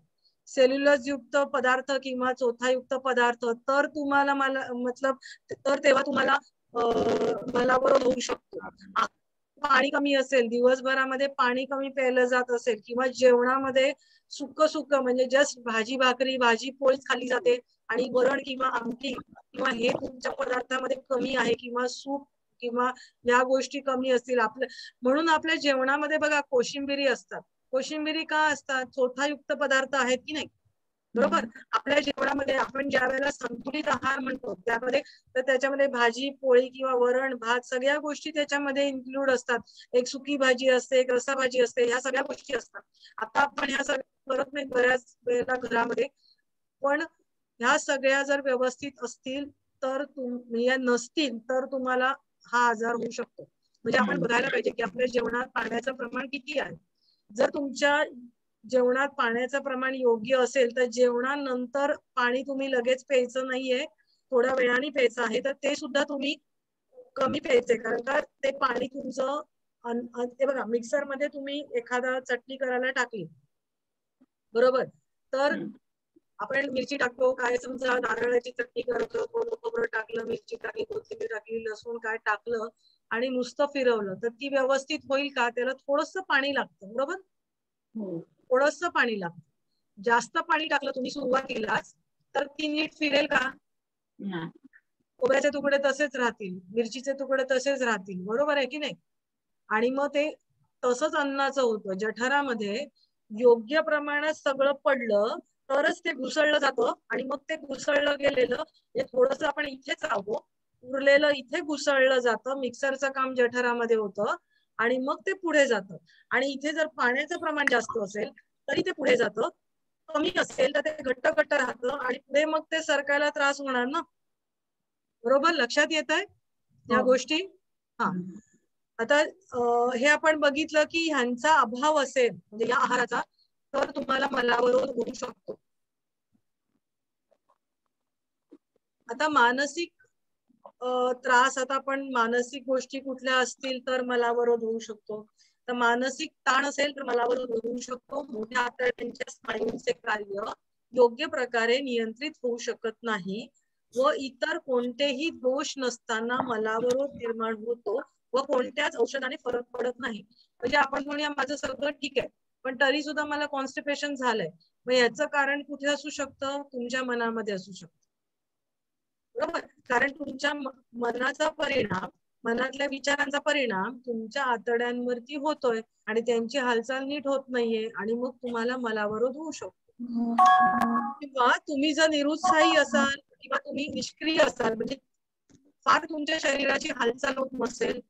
सेल्युलोज युक्त पदार्थ किंवा चोथायुक्त पदार्थ तर तुम्हाला मतलब तर तेव्हा तुम्हाला मलावरोध होऊ शकतो. पाणी कमी असेल, दिवसभरामध्ये पाणी कमी प्यायलं जात असेल किंवा जेवणामध्ये सुक्क म्हणजे जस्ट भाजी भाकरी भाजी पोळीच खाल्ली जाते आणि वरण किंवा आमटी किंवा हे तुमच्या पदार्थामध्ये कमी आहे किंवा सूप किंवा या गोष्टी कमी असतील म्हणून आपल्या जेवणामध्ये बघा कोशिंबिरी असतात. कोशिंबिरी का असतात? चोथायुक्त पदार्थ आहेत की नाही, बरोबर. आपल्या जेवणामध्ये आपण ज्या वेळेला संतुलित आहार म्हणतो त्यामध्ये तर त्याच्यामध्ये भाजी पोळी किंवा वरण भात सगळ्या गोष्टी त्याच्यामध्ये इन्क्लूड असतात. एक सुकी भाजी असते, एक रस्सा भाजी असते, ह्या सगळ्या गोष्टी असतात. आता आपण ह्या सगळ्या करत नाही बऱ्याच वेळेला घरामध्ये, पण ह्या सगळ्या जर व्यवस्थित असतील तर या नसतील तर तुम्हाला हा आजार होऊ शकतो. म्हणजे आपण बघायला पाहिजे की आपल्या जेवणात पाण्याचं प्रमाण किती आहे. जर तुमच्या जेवणात पाण्याचं प्रमाण योग्य असेल तर जेवणानंतर पाणी तुम्ही लगेच प्यायचं नाहीये, थोड्या वेळाने प्यायचं आहे, तर ते सुद्धा तुम्ही कमी प्यायचंय. कारण का ते पाणी तुमचं ते बघा मिक्सर मध्ये तुम्ही एखादा चटणी करायला टाकली, बरोबर, तर आपण मिरची टाकतो, काय समजा नारळाची चटणी करतो, खोबरं टाकलं, मिरची टाकली, कोथिंबीर टाकली, लसूण काय टाकलं आणि नुसतं फिरवलं तर ती व्यवस्थित होईल का? त्याला थोडंसं पाणी लागतं, बरोबर. थोडंसं पाणी लागतं. जास्त पाणी टाकलं तुम्ही सुरुवातीलाच तर ती नीट फिरेल का? खोबऱ्याचे तुकडे तसेच राहतील, मिरचीचे तुकडे तसेच राहतील, बरोबर आहे की नाही. आणि मग ते तसंच अन्नाचं होतं. जठरामध्ये योग्य प्रमाणात सगळं पडलं तरच ते घुसळलं जातं आणि मग ते घुसळलं गेलेलं हे थोडंसं आपण इथेच राहतो, उरलेलं इथे घुसळलं जातं. मिक्सरचं काम जठरामध्ये होतं आणि मग ते पुढे जातं. आणि इथे जर पाण्याचं प्रमाण जास्त असेल तरी ते पुढे जातं, कमी असेल तर ते घट्ट घट्ट राहतं आणि पुढे मग ते सरकायला त्रास होणार ना, बरोबर. लक्षात येत आहे या गोष्टी? हा. आता हे आपण बघितलं की ह्यांचा अभाव असेल म्हणजे या आहाराचा तर तुम्हाला मलावरोध होऊ शकतो. आता मानसिक त्रास, आता आपण मानसिक गोष्टी कुठल्या असतील तर मलावरोध होऊ शकतो. तर मानसिक ताण असेल तर मलावरोध होऊ शकतो. मोठ्या आतड्यांच्या स्नायूंचे कार्य योग्य प्रकारे नियंत्रित होऊ शकत नाही व इतर कोणतेही दोष नसताना मलावरोध निर्माण होतो व कोणत्याच औषधाने फरक पडत नाही. म्हणजे आपण म्हणूया माझं सगळं ठीक आहे पण तरी सुद्धा मला कॉन्स्टिपेशन झालंय, मग याचं कारण कुठे असू शकतं? तुमच्या मनामध्ये असू शकतं, बरोबर. कारण तुमच्या मनाचा परिणाम, मनातल्या विचारांचा परिणाम तुमच्या आतड्यांवरती होतोय आणि त्यांची हालचाल नीट होत नाहीये आणि मग तुम्हाला मलावरोध होऊ शकतो. किंवा तुम्ही जर निरुत्साही असाल किंवा तुम्ही निष्क्रिय असाल, म्हणजे फार तुमच्या शरीराची हालचाल होत नसेल,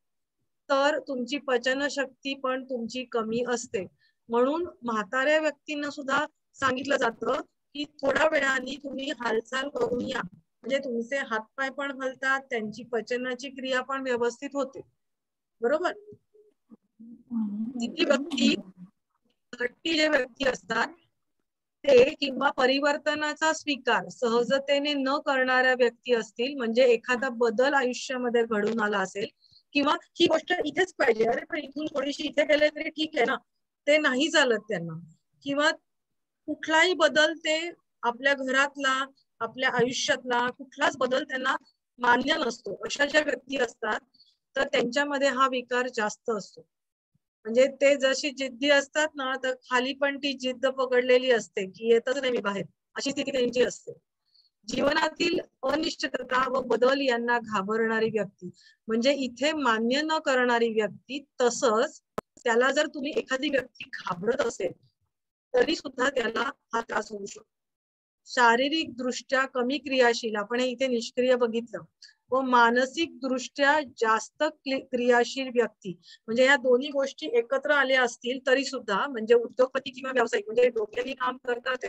तर तुमची पचनशक्ती पण तुमची कमी असते. म्हणून म्हाताऱ्या व्यक्तींना सुद्धा सांगितलं जातं की थोड्या वेळाने तुम्ही हालचाल करून या, म्हणजे तुमचे हातपाय पण हलतात, त्यांची पचनाची क्रिया पण व्यवस्थित होते. बरोबर. ती व्यक्ती, घट्टी जे व्यक्ती असतात ते, किंवा परिवर्तनाचा स्वीकार सहजतेने न करणाऱ्या व्यक्ती असतील, म्हणजे एखादा बदल आयुष्यामध्ये घडून आला असेल किंवा ही गोष्ट इथेच पाहिजे, अरे पण इथून थोडीशी इथे गेले तरी ठीक आहे ना, ते नाही चालत त्यांना, किंवा कुठलाही बदल ते आपल्या घरातला, आपल्या आयुष्यातला कुठलाच बदल त्यांना मान्य नसतो, अशा ज्या व्यक्ती असतात तर त्यांच्यामध्ये हा विकार जास्त असतो. म्हणजे ते जशी जिद्दी असतात ना, तर खाली पण ती जिद्द पकडलेली असते की येतच नाही मी बाहेर, अशी स्थिती त्यांची असते. जीवनातील अनिश्चितता व बदल यांना घाबरणारी व्यक्ती, म्हणजे इथे मान्य न करणारी व्यक्ती, तसंच त्याला जर तुम्ही एखादी व्यक्ती घाबरत असेल तरी सुद्धा त्याला हा त्रास होऊ शकतो. शारीरिक दृष्ट्या कमी क्रियाशील, आपण इथे निष्क्रिय बघितलं, व मानसिक दृष्ट्या जास्त क्रियाशील व्यक्ती, म्हणजे या दोन्ही गोष्टी एकत्र आल्या असतील तरी सुद्धा, म्हणजे उद्योगपती किंवा व्यावसायिक, म्हणजे डोक्याने काम करतात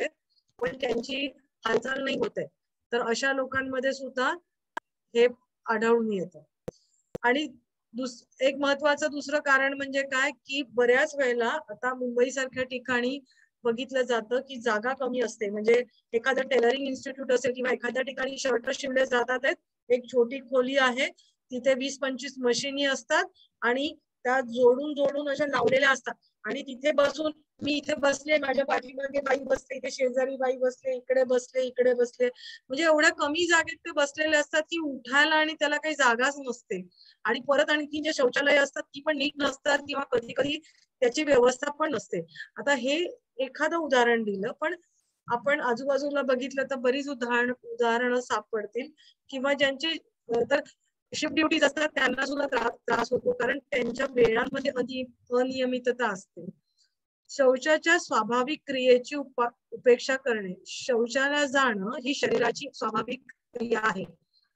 पण त्यांची हालचाल नाही होते, तर अशा लोकांमध्ये सुद्धा हे आढळून येतं. आणि एक महत्वाचं दुसरं कारण म्हणजे काय, की बऱ्याच वेळेला आता मुंबई सारख्या ठिकाणी बघितलं जातं की जागा कमी असते, म्हणजे एखादं टेलरिंग इन्स्टिट्यूट असेल किंवा एखाद्या ठिकाणी शर्ट शिवले जातात, एक छोटी खोली आहे, तिथे 20-25 मशिनी असतात आणि त्या जोडून जोडून अशा लावलेल्या असतात, आणि तिथे बसून मी इथे बसले, माझ्या पाठीमागे बाई बसले, इथे शेजारी बाई बसले, इकडे बसले, इकडे बसले, म्हणजे एवढ्या कमी जागेत ते बसलेले असतात की उठायला आणि त्याला काही जागाच नसते. आणि परत आणखी जे शौचालय असतात ती पण नीट नसतात, किंवा कधी कधी त्याची व्यवस्था पण नसते. आता हे एखादं उदाहरण दिलं, पण आपण आजूबाजूला बघितलं तर बरीच उदाहरणं सापडतील, किंवा ज्यांचे तर शिफ्ट ड्युटीज असतात त्यांना सुद्धा त्रास होतो, कारण त्यांच्या वेळांमध्ये अनियमितता असते. शौचाच्या स्वाभाविक क्रियेची उपेक्षा करणे, शौचाला जाणं ही शरीराची स्वाभाविक क्रिया आहे.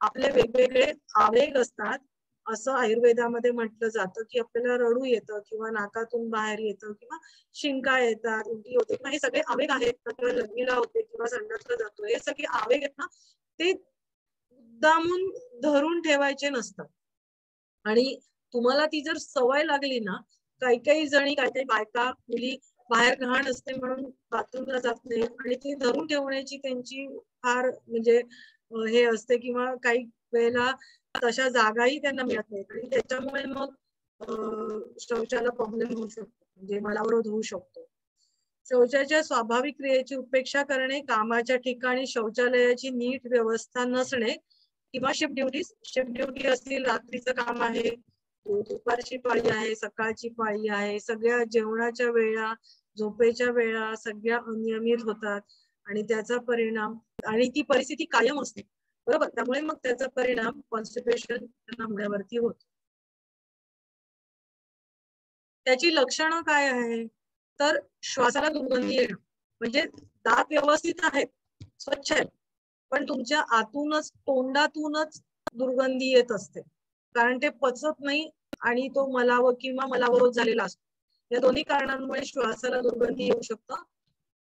आपले वेगवेगळे आवेग असतात, असं आयुर्वेदामध्ये म्हटलं जातं की आपल्याला रडू येतं, किंवा नाकातून बाहेर येतं, किंवा शिंका येतात, उलटी होते, हे सगळे आवेग आहेत, किंवा लघवीला होते किंवा संडासला जातो, हे सगळे आवेग आहेत ना, ते मुद्दामून धरून ठेवायचे नसतात. आणि तुम्हाला ती जर सवय लागली ना, काही काही जणी, काही बायका मुली बाहेर घाण असते म्हणून बाथरूमला जात नाही, आणि ती धरून ठेवण्याची त्यांची फार म्हणजे हे असते, किंवा काही वेळेला तशा जागाही त्यांना मिळत नाही, आणि त्याच्यामुळे मग शौचाला प्रॉब्लेम होऊ शकतो, म्हणजे मलावरोध होऊ शकतो. शौचाच्या स्वाभाविक क्रियेची उपेक्षा करणे, कामाच्या ठिकाणी शौचालयाची नीट व्यवस्था नसणे, किंवा शिफ्ट ड्युटी असतील, रात्रीचं काम आहे, दुपारची पाळी आहे, सकाळची पाळी आहे, सगळ्या जेवणाच्या वेळा, झोपेच्या वेळा सगळ्या अनियमित होतात, आणि त्याचा परिणाम, आणि ती परिस्थिती कायम असते, बरोबर, त्यामुळे मग त्याचा परिणाम कॉन्स्टिपेशन होण्यावरती होतो. त्याची लक्षणं काय आहे, तर श्वासाला दुर्गंधी येणं, म्हणजे दात व्यवस्थित आहेत, स्वच्छ आहेत, पण तुमच्या आतूनच, तोंडातूनच दुर्गंधी येत असते, कारण ते पचत नाही आणि तो मलावरोध झालेला असतो. या दोन्ही कारणांमुळे श्वासाला दुर्गंधी येऊ शकतं.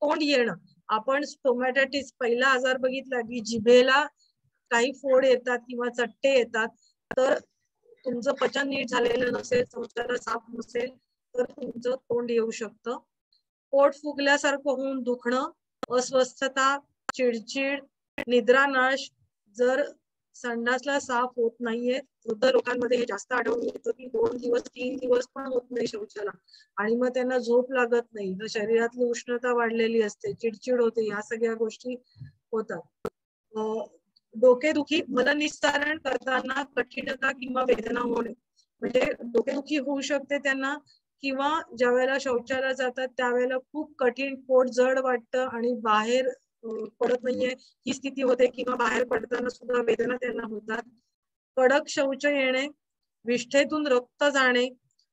तोंड येणं, आपण स्टोमॅटायटिस पहिला आजार बघितला की जिभेला काही फोड येतात किंवा चट्टे येतात, तर तुमचं पचन नीट झालेलं नसेल, शौचालय साफ नसेल, तर तुमचं तोंड येऊ शकतं. पोट फुगल्यासारखं होऊन दुखणं, अस्वस्थता, चिडचिड, निद्रानाश, जर संडासला साफ होत नाहीये, वृद्ध लोकांमध्ये हे जास्त आढळून येतं की 2 दिवस 3 दिवस पण होत नाही शौचाला, आणि मग त्यांना झोप लागत नाही, शरीरातली उष्णता वाढलेली असते, चिडचिड होते, या सगळ्या गोष्टी होतात. डोकेदुखी, मलनिस्सारण करताना कठीणता किंवा वेदना होणे, म्हणजे डोकेदुखी होऊ शकते त्यांना, किंवा ज्या वेळेला शौचालयात जातात त्यावेळेला खूप कठीण, पोट जड वाटतं आणि बाहेर पडत नाहीये ही स्थिती होते, किंवा बाहेर पडताना सुद्धा वेदना त्यांना होतात. कडक शौच येणे, विष्ठेतून रक्त जाणे,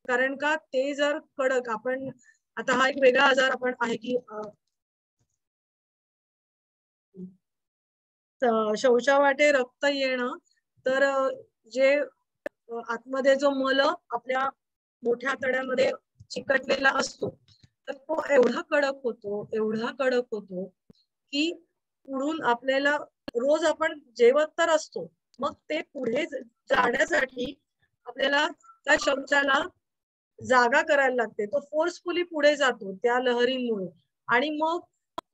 कारण का ते जर कडक, आपण आता हा एक वेगळा आजार आपण आहे की शौचावाटे रक्त येणं, तर जे आतमध्ये जो मल आपल्या मोठ्या आतड्यामध्ये चिकटलेला असतो, तर तो एवढा कडक होतो की पुढून आपल्याला रोज आपण जेवत तर असतो, मग ते पुढे जाण्यासाठी आपल्याला त्या शौचाला जागा करायला लागते. तो फोर्सफुली पुढे जातो त्या लहरींमुळे, आणि मग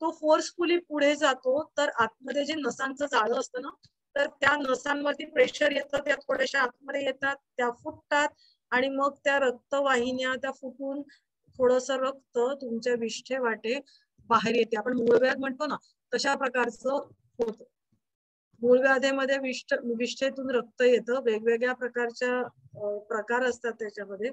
तो फोर्सफुली पुढे जातो तर आतमध्ये जे नसांचं जाळं असतं ना, तर त्या नसांवरती प्रेशर येतं, त्या थोड्याशा आतमध्ये येतात, त्या फुटतात, आणि मग त्या रक्तवाहिन्या त्या फुटून थोडस रक्त तुमच्या विष्ठे वाटे बाहेर येते. आपण मूळव्याध म्हणतो ना, तशा प्रकारचं होतं. मूळव्याधेमध्ये विष्ठेतून रक्त येतं. वेगवेगळ्या प्रकारच्या प्रकार असतात त्याच्यामध्ये.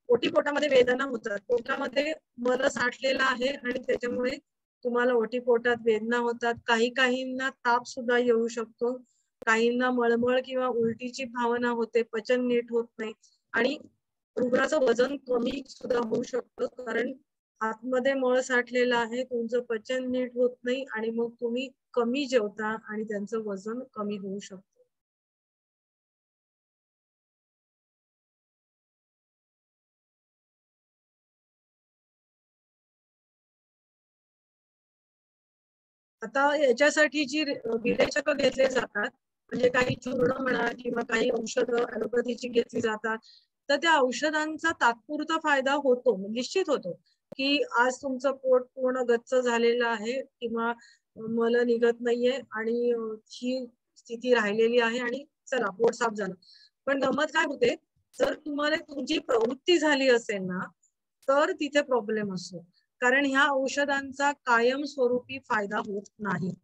ओटीपोटामध्ये वेदना होतात, पोटामध्ये मल साठलेला आहे आणि त्याच्यामुळे तुम्हाला ओटीपोटात वेदना होतात. काहींना ताप सुद्धा येऊ शकतो, काहींना मळमळ किंवा उलटीची भावना होते, पचन नीट होत नाही, आणि रुग्णाचं वजन कमी सुद्धा होऊ शकतं, कारण आतमध्ये मळ साठलेला आहे, तुमचं पचन नीट होत नाही, आणि मग तुम्ही कमी जेवता आणि त्यांचं वजन कमी होऊ शकतं. आता याच्यासाठी जी विरेचक घेतले जातात, म्हणजे काही चूर्ण म्हणा किंवा काही औषधं ॲलोपॅथीची घेतली जातात, तर त्या औषधांचा तात्पुरता फायदा होतो, निश्चित होतो, की आज तुमचं पोट पूर्ण गच्च झालेलं आहे किंवा मल निघत नाहीये आणि ही स्थिती राहिलेली आहे आणि चला पोट साफ झालं. पण गंमत काय होते, जर तुम्हाला तुमची प्रवृत्ती झाली असेल ना, तर तिथे प्रॉब्लेम असतो, कारण ह्या औषधांचा कायमस्वरूपी फायदा होत नाही.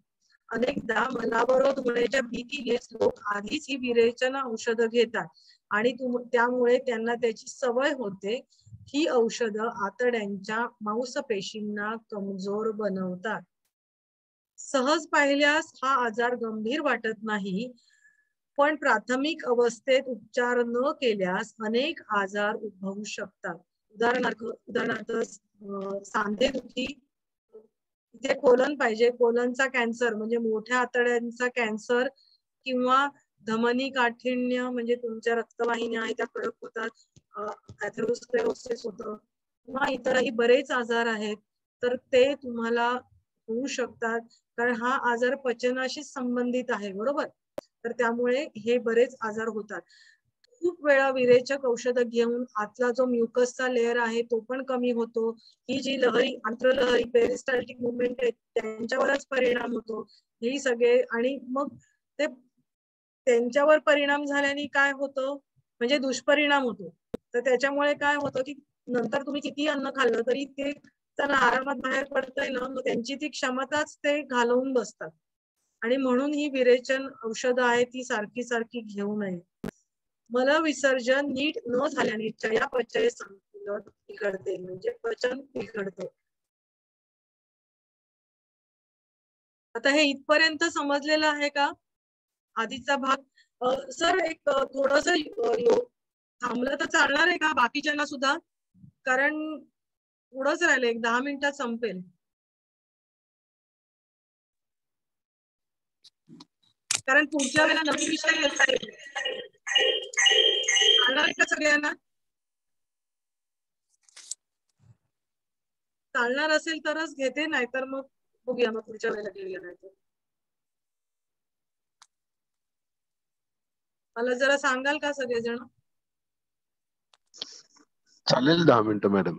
अनेकदा मलाबरोबर होण्याच्या भीतीनेच लोक आधीच ही विरेचन औषधं घेतात आणि त्यामुळे त्यांना त्याची सवय होते. ही औषधं आतड्यांच्या मांसपेशींना कमजोर बनवतात. सहज पाहिल्यास हा आजार गंभीर वाटत नाही, पण प्राथमिक अवस्थेत उपचार न केल्यास अनेक आजार उद्भवू शकतात. उदाहरणार्थ सांधेदुखी, इथे कोलन पाहिजे, कोलनचा कॅन्सर म्हणजे मोठ्या आतड्यांचा कॅन्सर, किंवा धमनी काठिण्य म्हणजे तुमच्या रक्तवाहिन्या आहेत त्या कडक होतात, अथेरोस्क्लेरोसिस होतं, किंवा इतरही बरेच आजार आहेत, तर ते तुम्हाला होऊ शकतात, कारण हा आजार पचनाशी संबंधित आहे, बरोबर. तर त्यामुळे हे बरेच आजार होतात. खूप वेळा विरेचक औषधं घेऊन आतला जो म्युकसचा लेअर आहे तो पण कमी होतो. ही जी लहरी, आंत्रलहरी, पेरिस्टाल्टिक मुवमेंट आहे त्यांच्यावरच परिणाम होतो. हे सगळे, आणि मग ते त्यांच्यावर परिणाम झाल्याने काय होतं, म्हणजे दुष्परिणाम होतो. तर त्याच्यामुळे काय होतं की नंतर तुम्ही किती अन्न खाल्लं तरी ते त्यांना आरामात बाहेर पडतंय ना, मग त्यांची ती क्षमताच ते घालवून बसतात, आणि म्हणून ही विरेचन औषधं आहे ती सारखी सारखी घेऊ नये. मल विसर्जन नीट न झाल्याने चयापचय संतुलन बिघडते, म्हणजे पचन बिघडते. आता हे इथपर्यंत समजलेलं आहे का? आधीचा भाग सर एक थोडस थांबलं तर चालणार आहे का बाकीच्यांना सुद्धा? कारण पुढंच राहिलं, एक 10 मिनिटात संपेल. कारण पुढच्या वेळेला नवीन विषय येत आहे. चालणार आहे का सगळ्यांना? चालणार असेल तरच घेते, नाहीतर मग बघूया, मग पुढच्या वेळेला घेऊया. नाहीतर मला जरा सांगाल का सगळेजण? चालेल 10 मिनिटं मॅडम.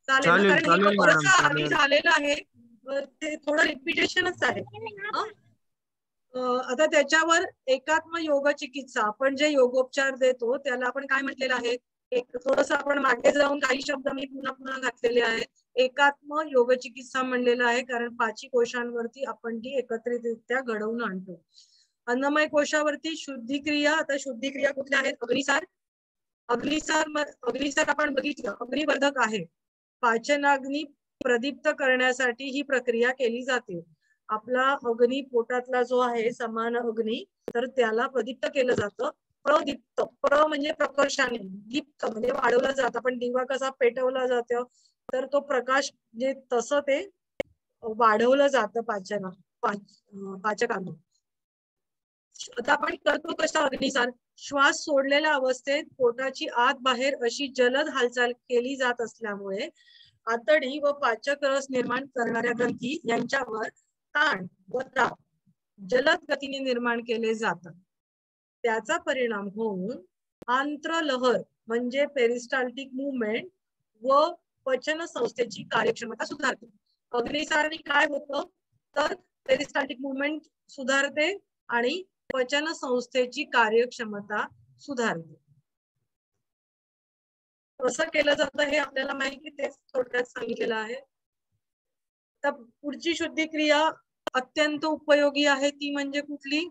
चालेल, कारण हे थोडंसं आधी झालेलं आहे, ते थोडं रिपिटेशनच आहे. आता त्याच्यावर एकात्म योग चिकित्सा, आपण जे योगोपचार देतो त्याला आपण काय म्हटलेलं आहे, एक थोडस आपण मागे जाऊन काही शब्द मी पुन्हा पुन्हा घातलेले आहेत. एकात्म योग चिकित्सा म्हणलेलं आहे, कारण पाची कोशांवरती आपण ती एकत्रितरित्या घडवून आणतो. अन्नमय कोशावरती शुद्धिक्रिया. आता शुद्धिक्रिया कुठल्या आहेत? अग्निसार. अग्निसार आपण बघितलं, अग्निवर्धक आहे. पाचनाग्नी प्रदीप्त करण्यासाठी ही प्रक्रिया केली जाते. आपला अग्नी पोटातला जो आहे समान अग्नी, तर त्याला प्रदीप्त केलं जातं. प्रदीप्त, प्र म्हणजे प्रकर्षाने, दीप्त म्हणजे वाढवला जातं. आपण दिवा कसा पेटवला जातो, तर तो प्रकाश जे तसं ते वाढवलं जातं पाचकांना. आता आपण करतो कशा अग्निसार, श्वास सोडलेल्या अवस्थेत पोटाची आत बाहेर अशी जलद हालचाल केली जात असल्यामुळे आतडी व पाचक रस निर्माण करणाऱ्या ग्रंथी यांच्यावर ताण व दाब जलद गतीने निर्माण केले जातात. त्याचा परिणाम होऊन आंत्रलहर म्हणजे पेरिस्टाल्टिक मुवमेंट व पचन संस्थेची कार्यक्षमता सुधारते. अग्निसारने काय होतं तर पेरिस्टाल्टिक मुवमेंट सुधारते आणि पचन संस्थेची कार्यक्षमता सुधारते. कसं केलं जातं हे आपल्याला माहिती, तेच थोडक्यात सांगितलेलं आहे. तर पुढची शुद्धी क्रिया अत्यंत उपयोगी आहे ती म्हणजे कुठली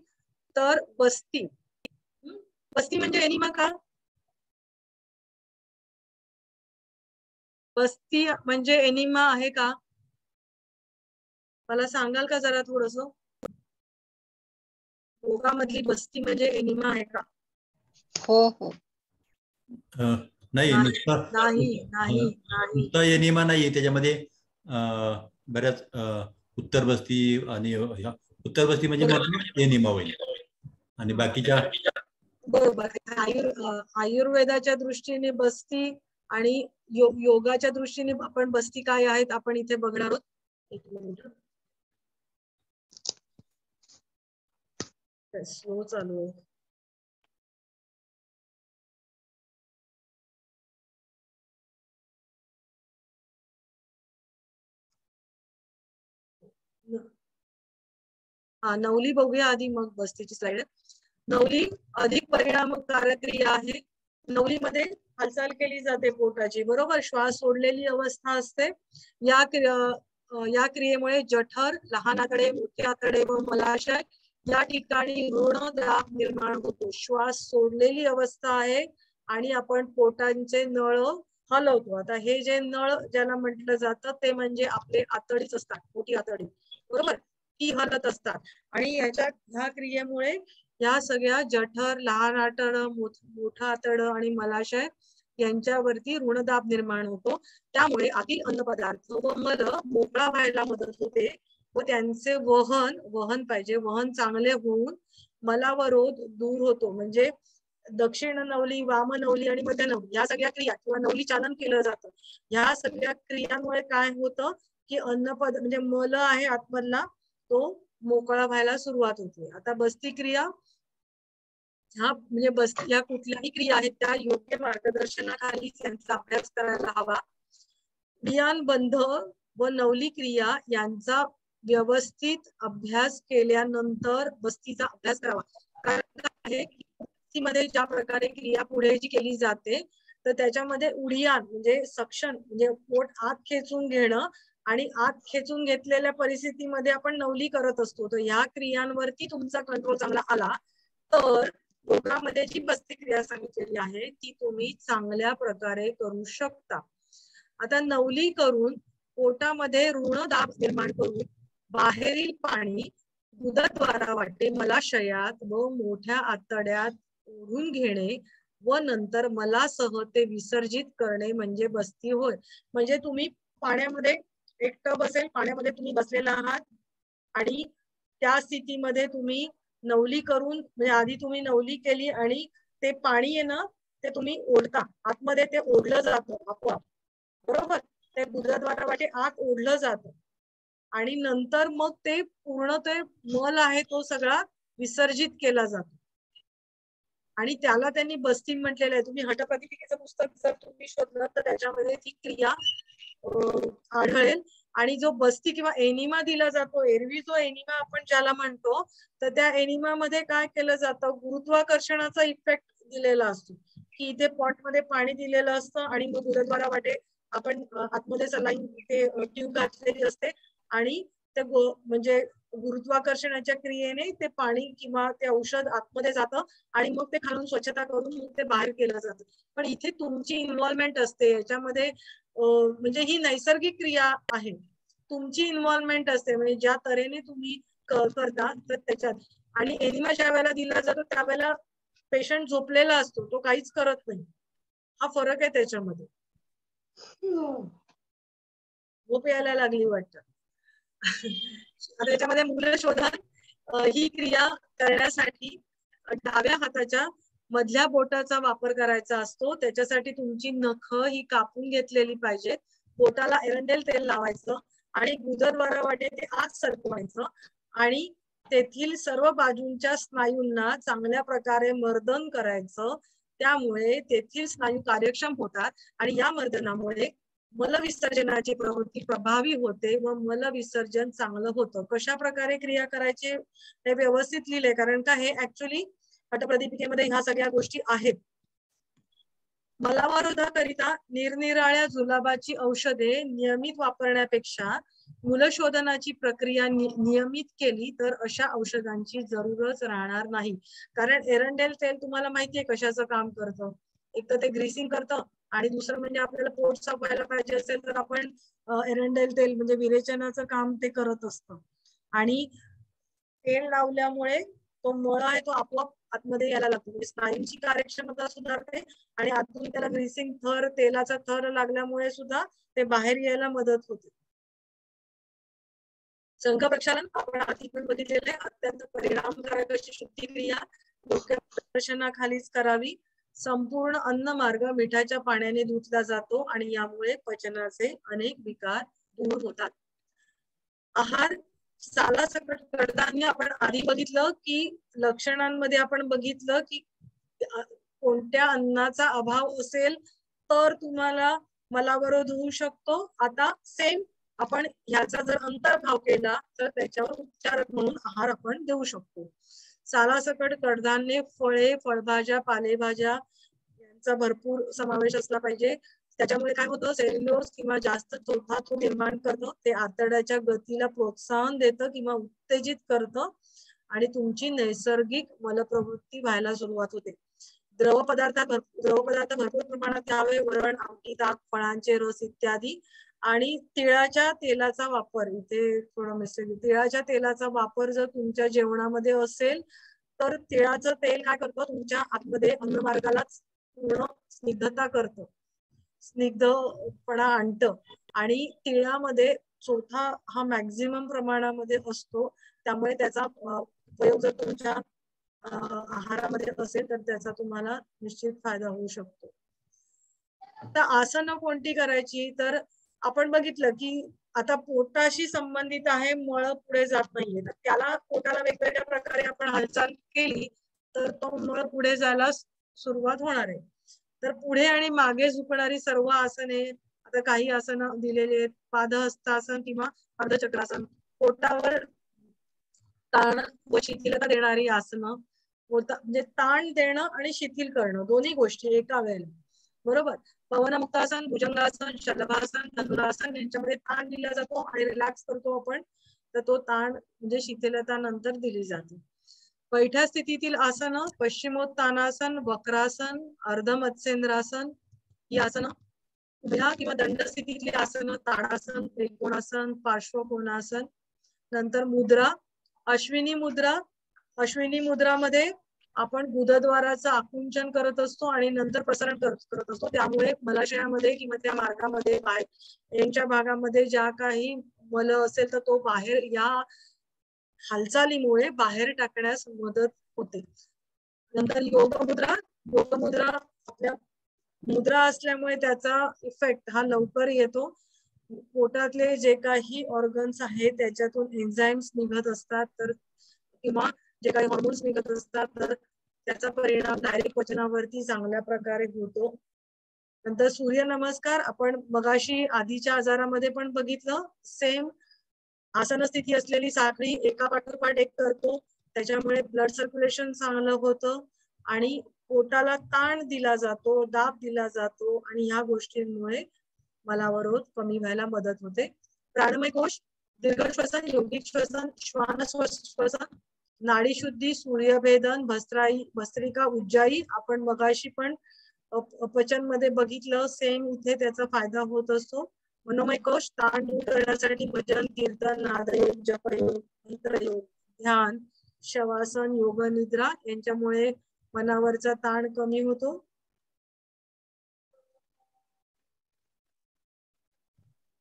तर बस्ती. बस्ती म्हणजे एनिमा का? बस्ती म्हणजे एनिमा आहे का? मला सांगाल का जरा थोडस? रोगामधली बस्ती म्हणजे एनिमा आहे का? हो हो. नाही, नुसता एनिमा नाही, त्याच्यामध्ये बऱ्याच उत्तर बस्ती आणि उत्तर बस्ती म्हणजे एनिमा होईल आणि बाकीच्या. बरोबर. आयुर्वेदाच्या दृष्टीने बस्ती आणि योगाच्या दृष्टीने आपण बस्ती काय आहेत आपण इथे बघणार आहोत. एक मिनिट, स्लो चालू आहे. हा, नवली बघूया आधी, मग बस्तीची स्लाइड. नवली अधिक परिणामकारक क्रिया आहे. नवलीमध्ये हालचाल केली जाते पोटाची, बरोबर. श्वास सोडलेली अवस्था असते. या क्रियेमुळे जठर, लहान आतडे, मोठे आतडे व मलाशय या ठिकाणी ऋण दाब निर्माण होतो. श्वास सोडलेली अवस्था आहे आणि आपण पोटांचे नळ हलवतो. आता हे जे नळ ज्याला म्हटलं जातं ते म्हणजे आपले आतडीच असतात, मोठी आतडी, बरोबर, ती हलत असतात. आणि ह्या क्रियेमुळे या सगळ्या जठर, लहान आतड, मोठा आतड आणि मलाशय यांच्यावरती ऋणदाब निर्माण होतो. त्यामुळे आतील अन्नपदार्थ व मल मोकळा व्हायला मदत होते व त्यांचे वहन पाहिजे, वहन चांगले होऊन मलावरोध दूर होतो. म्हणजे दक्षिण नवली, वाम नवली आणि मध्य नवली या सगळ्या क्रिया किंवा नवली चालन केलं जातं. या सगळ्या क्रियांमुळे काय होतं की म्हणजे मल आहे आतमधला तो मोकळा व्हायला सुरुवात होते. आता बस्ती क्रिया ह्या म्हणजे बस्ती या कुठल्याही क्रिया आहेत त्या योग्य मार्गदर्शनाखाली त्यांचा अभ्यास करायला हवा. क्रियांबंध व नवली क्रिया यांचा व्यवस्थित अभ्यास केल्यानंतर बस्तीचा अभ्यास करावा. कारण आहे की बस्तीमध्ये ज्या प्रकारे क्रिया पुढे जी केली जाते तर त्याच्यामध्ये उडियान म्हणजे सक्शन म्हणजे पोट आत खेचून घेणं आणि आत खेचून घेतलेल्या परिस्थितीमध्ये आपण नवली करत असतो. तर ह्या क्रियांवरती तुमचा कंट्रोल चांगला आला तर योगामध्ये जी बस्ती क्रिया सांगितलेली आहे ती तुम्ही चांगल्या प्रकारे करू शकता. आता नवली करून पोटामध्ये ऋण दाब निर्माण करून बाहेरील पाणी गुदद्वारा वाटे मलाशयात व मोठ्या आतड्यात ओढून घेणे व नंतर मलासह ते विसर्जित करणे म्हणजे बस्ती होय. म्हणजे तुम्ही पाण्यामध्ये एक टब असेल, पाण्यामध्ये तुम्ही बसलेला आहात आणि त्या स्थितीमध्ये तुम्ही नवली करून म्हणजे आधी तुम्ही नवली केली आणि ते पाणी आहे ना ते तुम्ही ओढता, आतमध्ये ते ओढलं जातं आपोआप, बरोबर. ते गुदद्वारा वाटे आत ओढलं जातं आणि नंतर मग ते पूर्ण ते मल आहे तो सगळा विसर्जित केला जातो आणि त्याला त्यांनी बस्ती म्हटलेलं आहे. तुम्ही हठप्रतिपिकेचं पुस्तक जर तुम्ही शोधलं तर त्याच्यामध्ये ती क्रिया आढळेल. आणि जो बस्ती किंवा एनिमा दिला जातो, एरवी जो एनिमा आपण ज्याला म्हणतो तर त्या एनिमा मध्ये काय केलं जातं, गुरुत्वाकर्षणाचा इफेक्ट दिलेला असतो की इथे पॉट मध्ये पाणी दिलेलं असतं आणि मग गुरुद्वारा वाटे आपण आतमध्ये सलाईन ते ट्यूब घातलेली असते आणि ते म्हणजे गुरुत्वाकर्षणाच्या क्रियेने ते पाणी किंवा ते औषध आतमध्ये जातं आणि मग ते खालून स्वच्छता करून मग ते बाहेर केलं जातं. पण इथे तुमची इन्व्हॉल्वमेंट असते याच्यामध्ये, म्हणजे ही नैसर्गिक क्रिया आहे, तुमची इन्व्हॉल्वमेंट असते म्हणजे ज्या तऱ्हेने तुम्ही करता तर त्याच्यात. आणि एनिमा ज्या वेळेला दिला जातो त्यावेळेला पेशंट झोपलेला असतो, तो काहीच करत नाही. हा फरक आहे त्याच्यामध्ये. झोप यायला लागली वाटतं. त्याच्यामध्ये मूलशोधन ही क्रिया करण्यासाठी डाव्या हाताच्या मधल्या बोटाचा वापर करायचा असतो. त्याच्यासाठी तुमची नख ही कापून घेतलेली पाहिजेत. बोटाला एरंडेल तेल लावायचं आणि गुदद्वारा वाटे ते आत सरकवायचं आणि तेथील सर्व बाजूंच्या स्नायूंना चांगल्या प्रकारे मर्दन करायचं. त्यामुळे तेथील स्नायू कार्यक्षम होतात आणि या मर्दनामुळे मलविसर्जनाची प्रवृत्ती प्रभावी होते व मलविसर्जन चांगलं होतं. कशा प्रकारे क्रिया करायची हे व्यवस्थित लिहिले, कारण का हे ऍक्च्युली पटप्रदीपिकेमध्ये ह्या सगळ्या गोष्टी आहेत. मलावरोधाकरिता निरनिराळ्या जुलाबाची औषधे नियमित वापरण्यापेक्षा मूलशोधनाची प्रक्रिया नियमित केली तर अशा औषधांची जरूरच राहणार नाही. कारण एरंडेल तेल तुम्हाला माहितीये कशाचं काम करतं. एक तर ते ग्रीसिंग करतं आणि दुसरं म्हणजे आपल्याला पोट साफ व्हायला पाहिजे असेल तर आपण एरंडेल तेल म्हणजे विरेचनाचं काम ते करत असतं. आणि तेल लावल्यामुळे तो मळ आहे तो आपोआप आतमध्ये यायला लागतो. म्हणजे स्नायूंची कार्यक्षमता सुधारते आणि आतून त्याला ग्रीसिंग थर तेलाचा थर लागल्यामुळे सुद्धा ते बाहेर यायला मदत होते. संघ प्रक्षालन आपण आधी पण बघितलेलं आहे. अत्यंत परिणामकारक अशी शुद्धिक्रिया डोक्या प्रदर्शनाखालीच करावी. संपूर्ण अन्न मार्ग मिठाच्या पाण्याने धुतला जातो आणि यामुळे पचनाचे अनेक विकार दूर होतात. आहार सालासकट कडधान्य आपण आधी बघितलं की लक्षणांमध्ये आपण बघितलं की कोणत्या अन्नाचा अभाव असेल तर तुम्हाला मलावरोध होऊ शकतो. आता सेम आपण ह्याचा जर अंतर्भाव केला तर त्याच्यावर उपचारक म्हणून आहार आपण देऊ शकतो. सालासकट कडधान्य, फळे, फळभाज्या, पालेभाज्या यांचा भरपूर समावेश असला पाहिजे. त्याच्यामुळे काय होतं, सेल्युलोज किंवा जास्त धातू निर्माण करतं. ते आतड्याच्या गतीला प्रोत्साहन देतं किंवा उत्तेजित करतं आणि तुमची नैसर्गिक मलप्रवृत्ती व्हायला सुरुवात होते. द्रव पदार्थ भरपूर प्रमाणात घ्यावे. वरण, आमटी, ताक, फळांचे रस इत्यादी. आणि तिळाच्या तेलाचा वापर, इथे थोडं मिस्टेक, तिळाच्या तेलाचा वापर जर तुमच्या जेवणामध्ये असेल तर तिळाचं तेल काय करतं, तुमच्या आतमध्ये अन्नमार्गालाच पूर्ण स्निग्धता करतं, स्निग्धपणा आणतं. आणि तिळामध्ये चोथा हा मॅक्झिमम प्रमाणामध्ये असतो. त्यामुळे त्याचा उपयोग जर तुमच्या आहारामध्ये असेल तर त्याचा तुम्हाला निश्चित फायदा होऊ शकतो. आता आसनं कोणती करायची, तर आपण बघितलं की आता पोटाशी संबंधित आहे, मळ पुढे जात नाहीये, तर त्याला पोटाला वेगवेगळ्या प्रकारे आपण हालचाल केली तर तो मळ पुढे जायला सुरुवात होणार आहे. तर पुढे आणि मागे झुकणारी सर्व आसने, आता काही आसनं दिलेली आहेत, पादहस्तासन किंवा अर्धचक्रासन, पोटावर ताण व शिथिलता देणारी आसनं, म्हणजे ताण देणं आणि शिथिल करणं दोन्ही गोष्टी एका वेळेला, बरोबर. पवनमुक्तासन, भुजंगासन, शलभासन, धनुरासन यांच्यामध्ये ताण दिला जातो आणि रिलॅक्स करतो आपण, तर तो ताण म्हणजे शिथिलता नंतर दिली जाते. बैठ्या स्थितीतील आसनं, पश्चिमोत्तानासन, वक्रासन, अर्धमत्स्येंद्रासन ही आसनं. उभ्या किंवा दंड स्थितीतली आसनं, ताडासन, त्रिकोणासन, पार्श्वकोणासन. नंतर मुद्रा, अश्विनी मुद्रा. अश्विनी मुद्रामध्ये आपण गुदद्वाराचं आकुंचन करत असतो आणि नंतर प्रसारण करत असतो. त्यामुळे मलाशयामध्ये किंवा त्या मार्गामध्ये यांच्या भागामध्ये ज्या काही मल असेल तर तो बाहेर या हालचालीमुळे बाहेर टाकण्यास मदत होते. नंतर योगमुद्रा. योगमुद्रा आपल्या मुद्रा असल्यामुळे त्याचा इफेक्ट हा लवकर येतो. पोटातले जे काही ऑर्गन्स आहेत त्याच्यातून एन्झाईम्स निघत असतात तर किंवा जे काही हॉर्मोन्स निघत असतात तर त्याचा परिणाम डायरेक्ट पचनावरती चांगल्या प्रकारे होतो. नंतर सूर्य नमस्कार आपण मगाशी आधीच्या आजारामध्ये पण बघितलं, सेम आसन स्थिती असलेली साखळी एका पाठोपाठ एक करतो, त्याच्यामुळे ब्लड सर्क्युलेशन चांगलं होतं आणि पोटाला ताण दिला जातो, दाब दिला जातो आणि ह्या गोष्टींमुळे मलावरोध कमी व्हायला मदत होते. प्राणमय कोश, दीर्घ श्वसन, योगिक श्वसन, श्वान श्वसन, नाडी शुद्धी, सूर्यभेदन, भस्त्रिका, उज्जाई आपण मगाशी पण पचन मध्ये बघितलं, सेम इथे त्याचा फायदा होत असतो. मनोमय कोश, ताण दूर करण्यासाठी भजन, कीर्तन, नादयोग, जपयोग, मंत्रयोग, ध्यान, शवासन, योग निद्रा यांच्यामुळे मनावरचा ताण कमी होतो.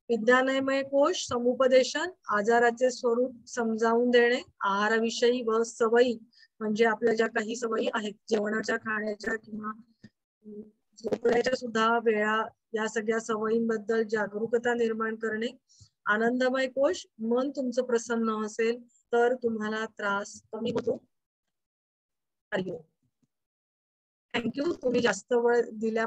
विज्ञानमय कोश, समुपदेशन, आजाराचे स्वरूप समजावून देणे, आहाराविषयी व सवयी म्हणजे आपल्या ज्या काही सवयी आहेत जेवणाच्या, खाण्याच्या किंवा झोपण्याच्या सुद्धा वेळा, या सगळ्या सवयींबद्दल जागरूकता निर्माण करणे. आनंदमय कोश, मन तुमचं प्रसन्न असेल तर तुम्हाला त्रास कमी होतो. थँक्यू, तुम्ही जास्त वेळ दिल्या